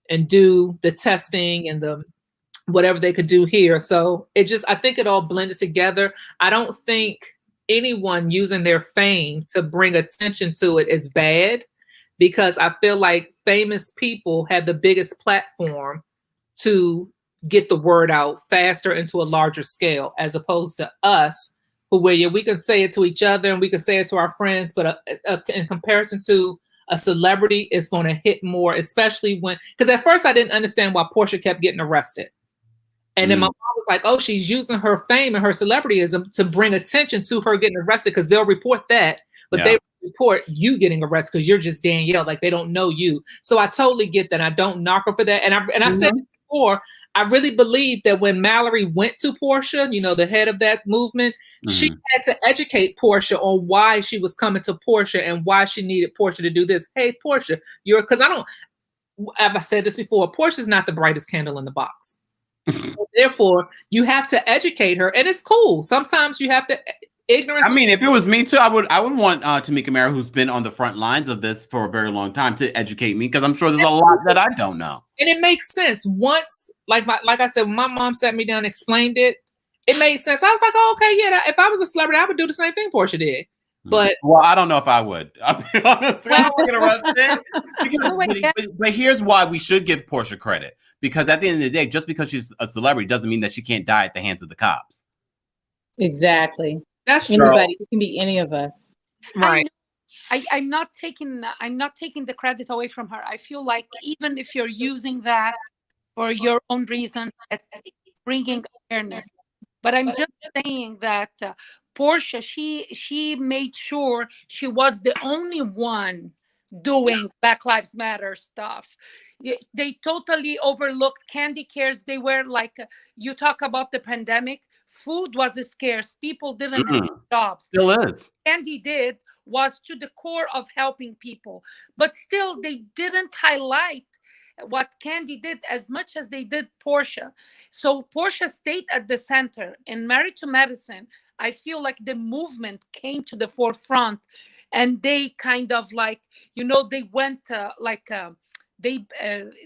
S3: and do the testing and the whatever they could do here. So I think it all blended together. I don't think anyone using their fame to bring attention to it is bad, because I feel like famous people have the biggest platform to get the word out faster and to a larger scale, as opposed to us, where we can say it to each other and we can say it to our friends, but in comparison to a celebrity, it's going to hit more, especially because at first I didn't understand why Portia kept getting arrested. And then my mom was like, oh, she's using her fame and her celebrityism to bring attention to her getting arrested, because they'll report that, but they report you getting arrested because you're just Danielle, like they don't know you. So I totally get that. I don't knock her for that. And I said this before, I really believe that when Mallory went to Portia, the head of that movement, she had to educate Portia on why she was coming to Portia and why she needed Portia to do this. Hey, Portia, because I've said this before, Portia's not the brightest candle in the box. So therefore, you have to educate her, and it's cool. Sometimes you have to. Ignorance. I
S1: mean, if it was me too, I would want Tamika Mara, who's been on the front lines of this for a very long time, to educate me, because I'm sure there's a lot that I don't know.
S3: And it makes sense once, like I said, when my mom sat me down and explained it, it made sense. I was like, oh, okay, yeah. If I was a celebrity, I would do the same thing Portia did. But
S1: I don't know if I would. I'll be honest. I don't get arrested. But here's why we should give Portia credit, because at the end of the day, just because she's a celebrity doesn't mean that she can't die at the hands of the cops.
S5: Exactly.
S3: That's
S5: true. Anybody, it can be any of us.
S3: Right.
S2: I'm not taking the credit away from her. I feel like even if you're using that for your own reasons, bringing awareness, But I'm just saying that Portia, she made sure she was the only one doing Black Lives Matter stuff. They totally overlooked Candy cares. They were like, you talk about the pandemic, food was scarce. People didn't have jobs.
S1: Still is.
S2: Candy did was to the core of helping people. But still, they didn't highlight what Candy did as much as they did Portia. So Portia stayed at the center. In Married to Medicine, I feel like the movement came to the forefront, and they kind of like, they went they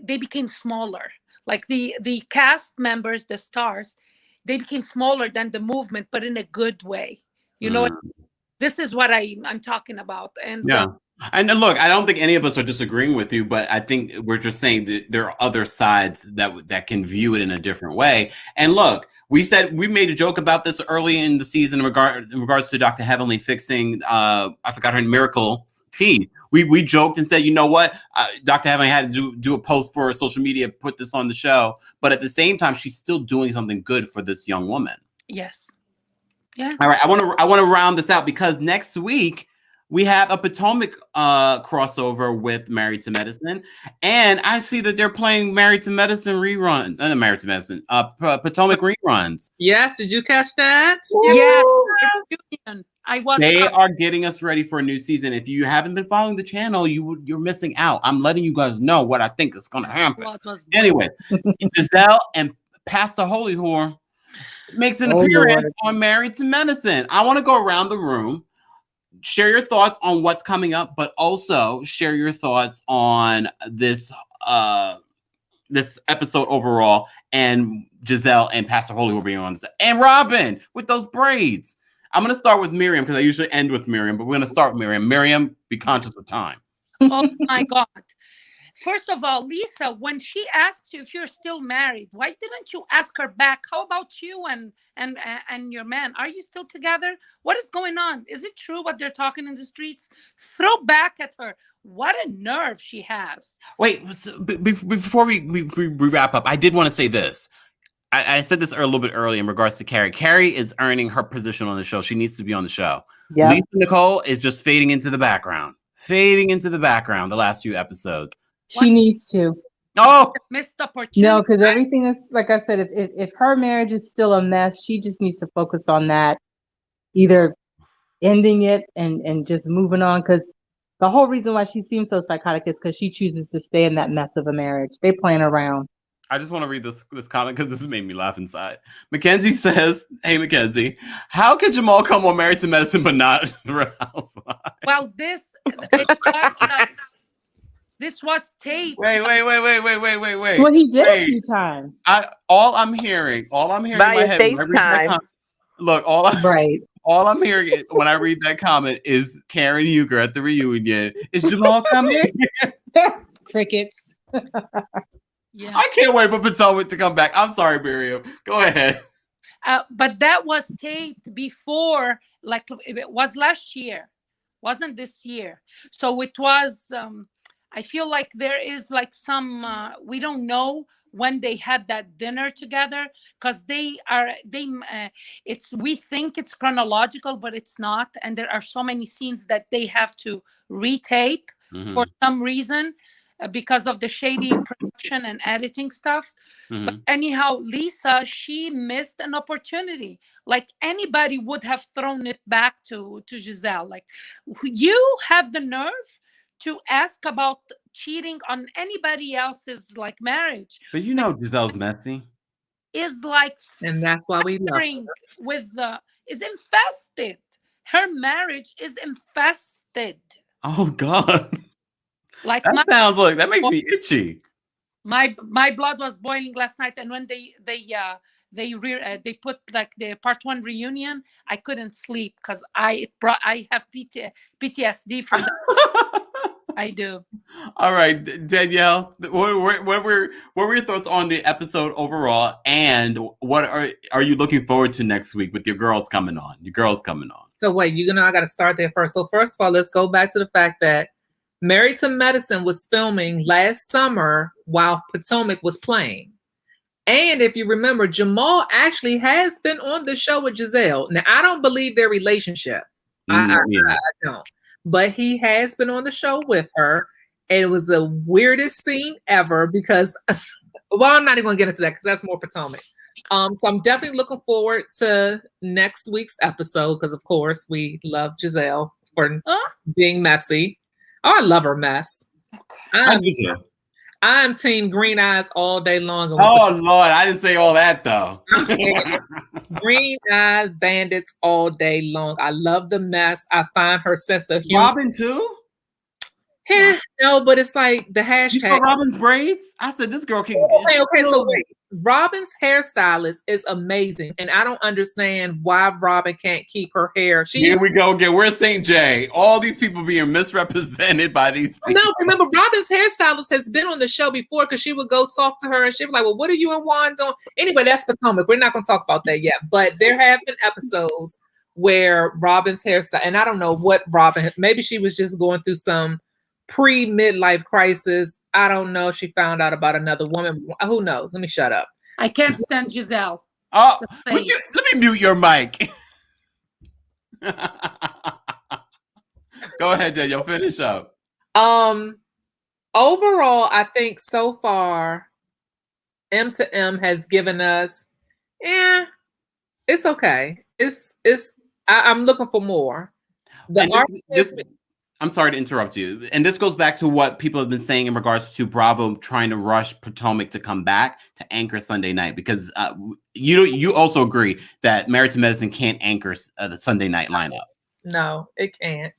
S2: became smaller. Like the cast members, the stars, they became smaller than the movement, but in a good way. This is what I'm talking about. And
S1: yeah. And look, I don't think any of us are disagreeing with you, but I think we're just saying that there are other sides that can view it in a different way. And look, we made a joke about this early in the season in regards to Dr. Heavenly fixing, I forgot her Miracle tea. We joked and said, you know what, Dr. Heavenly had to do a post for social media, put this on the show. But at the same time, she's still doing something good for this young woman.
S2: Yes. Yeah.
S1: All right. I want to round this out because next week we have a Potomac crossover with Married to Medicine, and I see that they're playing Married to Medicine reruns. Married to Medicine, Potomac reruns.
S3: Yes, did you catch that?
S2: Yes.
S1: They are getting us ready for a new season. If you haven't been following the channel, you're missing out. I'm letting you guys know what I think is going to happen. Anyway, Giselle and Pastor Holy Whore makes an appearance on Married to Medicine. I want to go around the room. Share your thoughts on what's coming up, but also share your thoughts on this this episode overall, and Giselle and Pastor Holy will be on this, and Robin with those braids. I'm going to start with Miriam because I usually end with Miriam, but we're going to start with Miriam. Miriam, be conscious of time.
S2: Oh my God. First of all, Lisa, when she asks you if you're still married, why didn't you ask her back? How about you and your man? Are you still together? What is going on? Is it true what they're talking in the streets? Throw back at her. What a nerve she has.
S1: Wait, before we wrap up, I did want to say this. I said this a little bit earlier in regards to Carrie. Carrie is earning her position on the show. She needs to be on the show. Yep. Lisa Nicole is just fading into the background. The last few episodes.
S5: She needs to.
S1: Oh,
S2: missed opportunity.
S5: No, because everything is, like I said, if her marriage is still a mess, she just needs to focus on that, either ending it and just moving on. Because the whole reason why she seems so psychotic is because she chooses to stay in that mess of a marriage. They playing around.
S1: I just want to read this comment because this made me laugh inside. Mackenzie says, "Hey Mackenzie, how could Jamal come on Married to Medicine but not Real Housewives?"
S2: Well, this was taped.
S1: Wait.
S5: Well, he did a few times.
S1: All I'm hearing in my head.
S4: FaceTime.
S1: Look, all I'm hearing when I read that comment is Karen Huger at the reunion. Is Jamal coming?
S5: Crickets.
S2: Yeah.
S1: I can't wait for Potomac to come back. I'm sorry, Miriam. Go ahead.
S2: But that was taped before, like it was last year, wasn't this year. So it was. I feel like there is like some. We don't know when they had that dinner together because it's. We think it's chronological, but it's not, and there are so many scenes that they have to retape for some reason. Because of the shady production and editing stuff. But anyhow, Lisa, she missed an opportunity. Like anybody would have thrown it back to Giselle. Like, you have the nerve to ask about cheating on anybody else's like marriage.
S1: But you know Giselle's messy.
S2: Is like,
S3: and that's why we love her.
S2: Is infested. Her marriage is infested.
S1: Oh God.
S2: Like
S1: that makes me itchy.
S2: My blood was boiling last night, and when they put like the part 1 reunion, I couldn't sleep because I have PTSD from that. I do.
S1: All right, Danielle, what were your thoughts on the episode overall, and what are you looking forward to next week with your girls coming on?
S3: So wait, I got to start there first. So first of all, let's go back to the fact that Married to Medicine was filming last summer while Potomac was playing. And if you remember, Jamal actually has been on the show with Giselle. Now, I don't believe their relationship. I don't. But he has been on the show with her. And it was the weirdest scene ever because, well, I'm not even going to get into that because that's more Potomac. So I'm definitely looking forward to next week's episode because, of course, we love Giselle for being messy. Oh, I love her mess. I'm team green eyes all day long.
S1: Oh, Lord, I didn't say all that, though.
S3: I'm saying green eyes bandits all day long. I love the mess. I find her sense of humor.
S1: Robin, too?
S3: Yeah, no, but it's like the hashtag.
S1: You saw Robin's braids? I said, this girl can...
S3: Okay, so wait. Robin's hairstylist is amazing, and I don't understand why Robin can't keep her hair.
S1: Here we go again. Where's St. J? All these people being misrepresented by these people.
S3: No, remember, Robin's hairstylist has been on the show before because she would go talk to her, and she'd be like, well, what are you and Juan doing? Anyway, that's Potomac. We're not going to talk about that yet, but there have been episodes where Robin's hairstyle, and I don't know what Robin, maybe she was just going through some pre-midlife crisis. I don't know. She found out about another woman. Who knows? Let me shut up.
S2: I can't stand Giselle.
S1: Oh, let me mute your mic. Go ahead, Danielle. Finish up.
S3: Overall, I think so far, M to M has given us, it's okay. I'm looking for more.
S1: I'm sorry to interrupt you. And this goes back to what people have been saying in regards to Bravo trying to rush Potomac to come back to anchor Sunday night, because you also agree that Married to Medicine can't anchor the Sunday night lineup.
S3: No, it can't.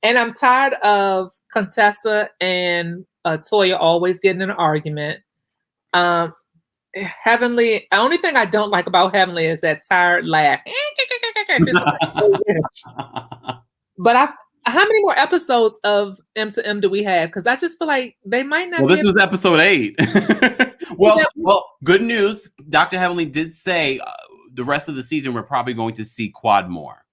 S3: And I'm tired of Contessa and Toya always getting in an argument. Heavenly, the only thing I don't like about Heavenly is that tired laugh. But how many more episodes of M to M do we have? Because I just feel like they might not.
S1: Well, this was episode 8. well, good news. Dr. Heavenly did say the rest of the season we're probably going to see Quad more.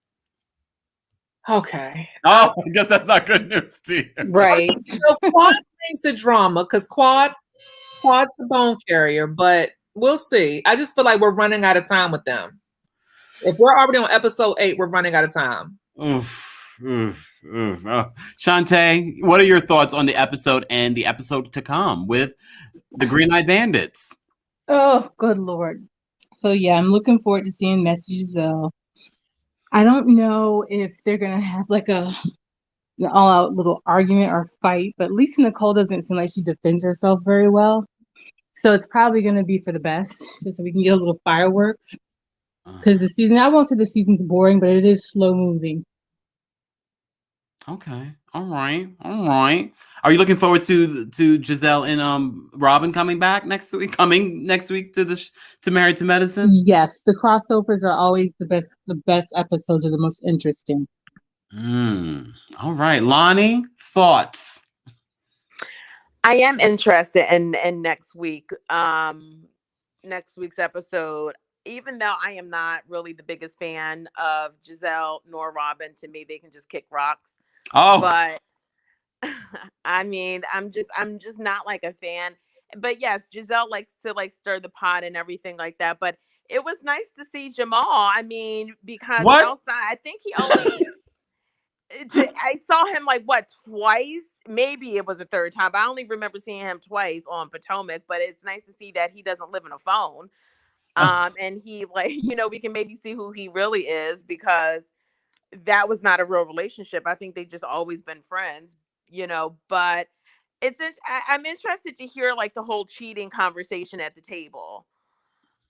S3: Okay.
S1: Oh, I guess that's not good news to you.
S5: Right.
S3: So Quad brings the drama because Quad's the bone carrier, but we'll see. I just feel like we're running out of time with them. If we're already on episode 8, we're running out of time.
S1: Shantae, what are your thoughts on the episode and the episode to come with the Green Eyed Bandits?
S5: Oh, good Lord. So yeah, I'm looking forward to seeing Messy Giselle. I don't know if they're gonna have like an all-out little argument or fight, but Lisa Nicole doesn't seem like she defends herself very well. So it's probably gonna be for the best, just so we can get a little fireworks. Because the season, I won't say the season's boring, but it is slow moving.
S1: Okay. All right. Are you looking forward to Giselle and Robin coming back next week? Coming next week to Married to Medicine?
S5: Yes, the crossovers are always the best. The best episodes are the most interesting.
S1: All right, Lonnie, thoughts?
S4: I am interested in next week. Next week's episode. Even though I am not really the biggest fan of Giselle nor Robin, to me they can just kick rocks.
S1: Oh,
S4: but I mean, I'm just not like a fan. But yes, Giselle likes to like stir the pot and everything like that. But it was nice to see Jamal. I mean, because outside, I think he only I saw him like twice. Maybe it was a third time, but I only remember seeing him twice on Potomac. But it's nice to see that he doesn't live in a phone. And he we can maybe see who he really is, because that was not a real relationship. I think they just always been friends, but I'm interested to hear like the whole cheating conversation at the table.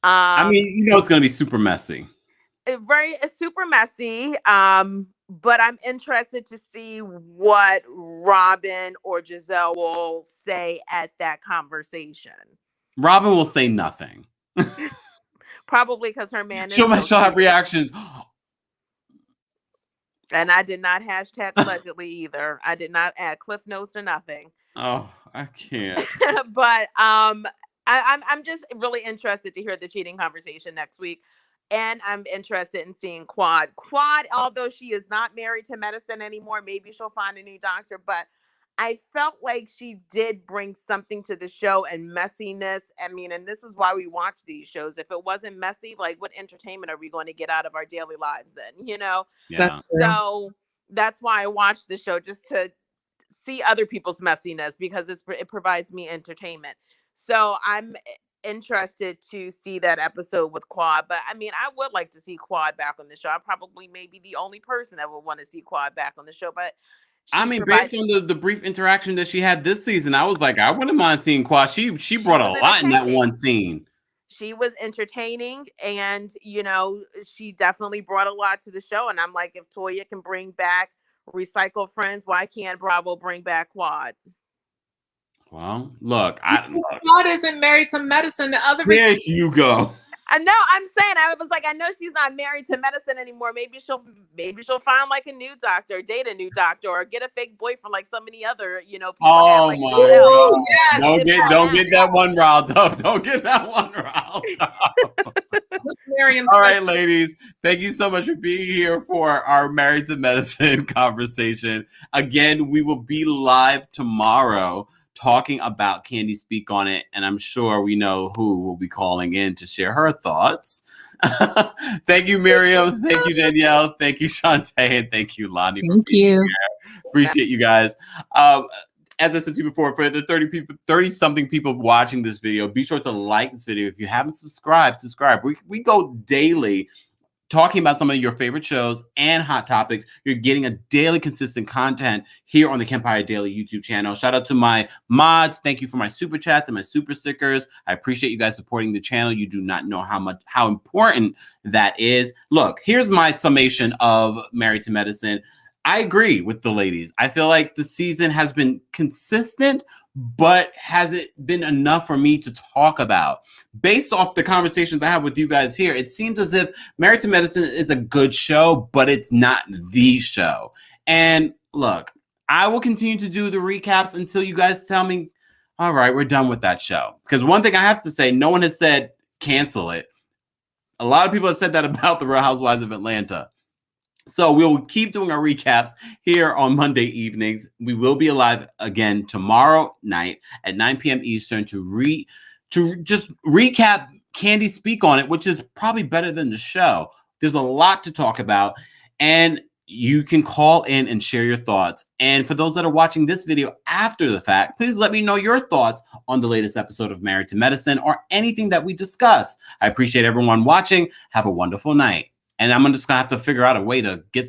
S1: I mean, it's going to be super messy.
S4: It's super messy. But I'm interested to see what Robin or Giselle will say at that conversation.
S1: Robin will say nothing.
S4: Probably because her man is
S1: she'll have reactions.
S4: And I did not hashtag allegedly either. I did not add cliff notes or nothing.
S1: Oh, I can't.
S4: But I'm just really interested to hear the cheating conversation next week. And I'm interested in seeing Quad, although she is not married to medicine anymore, maybe she'll find a new doctor. But I felt like she did bring something to the show and messiness. I mean, and this is why we watch these shows. If it wasn't messy, like what entertainment are we going to get out of our daily lives then, you know?
S1: Yeah.
S4: So that's why I watch the show, just to see other people's messiness, because it provides me entertainment. So I'm interested to see that episode with Quad. But I mean, I would like to see Quad back on the show. I probably may be the only person that would want to see Quad back on the show. But
S1: I mean, based on the brief interaction that she had this season, I was like, I wouldn't mind seeing Quad. She brought a lot in that one scene.
S4: She was entertaining, and you know, she definitely brought a lot to the show. And I'm like, if Toya can bring back Recycle Friends, why can't Bravo bring back Quad?
S1: Well, look,
S3: Quad isn't married to Medicine. The other
S1: there you go.
S4: I know. I'm saying, I was like, I know she's not married to Medicine anymore. Maybe she'll find like a new doctor, date a new doctor, or get a fake boyfriend like so many other, you know, people.
S1: Oh
S4: like
S1: my God!
S3: Yes,
S1: Don't get that one riled up. Don't get that one riled up. All right, ladies. Thank you so much for being here for our Married to Medicine conversation. Again, we will be live tomorrow talking about Candy Speak on It, and I'm sure we know who will be calling in to share her thoughts. Thank you, Miriam. Thank you, Danielle. Thank you, Shantae, and thank you, Lonnie.
S5: Thank you.
S1: Appreciate you guys. As I said to you before, for the 30-something people watching this video, be sure to like this video. If you haven't subscribed, subscribe. We go daily talking about some of your favorite shows and hot topics. You're getting a daily consistent content here on the Kempire Daily YouTube channel. Shout out to my mods. Thank you for my super chats and my super stickers. I appreciate you guys supporting the channel. You do not know how important that is. Look, here's my summation of Married to Medicine. I agree with the ladies. I feel like the season has been consistent, but has it been enough for me to talk about? Based off the conversations I have with you guys here, it seems as if Married to Medicine is a good show, but it's not the show. And look, I will continue to do the recaps until you guys tell me, all right, we're done with that show. Because one thing I have to say, no one has said cancel it. A lot of people have said that about the Real Housewives of Atlanta. So we'll keep doing our recaps here on Monday evenings. We will be live again tomorrow night at 9 p.m. Eastern to just recap Candy Speak on It, which is probably better than the show. There's a lot to talk about, and you can call in and share your thoughts. And for those that are watching this video after the fact, please let me know your thoughts on the latest episode of Married to Medicine or anything that we discuss. I appreciate everyone watching. Have a wonderful night. And I'm just going to have to figure out a way to get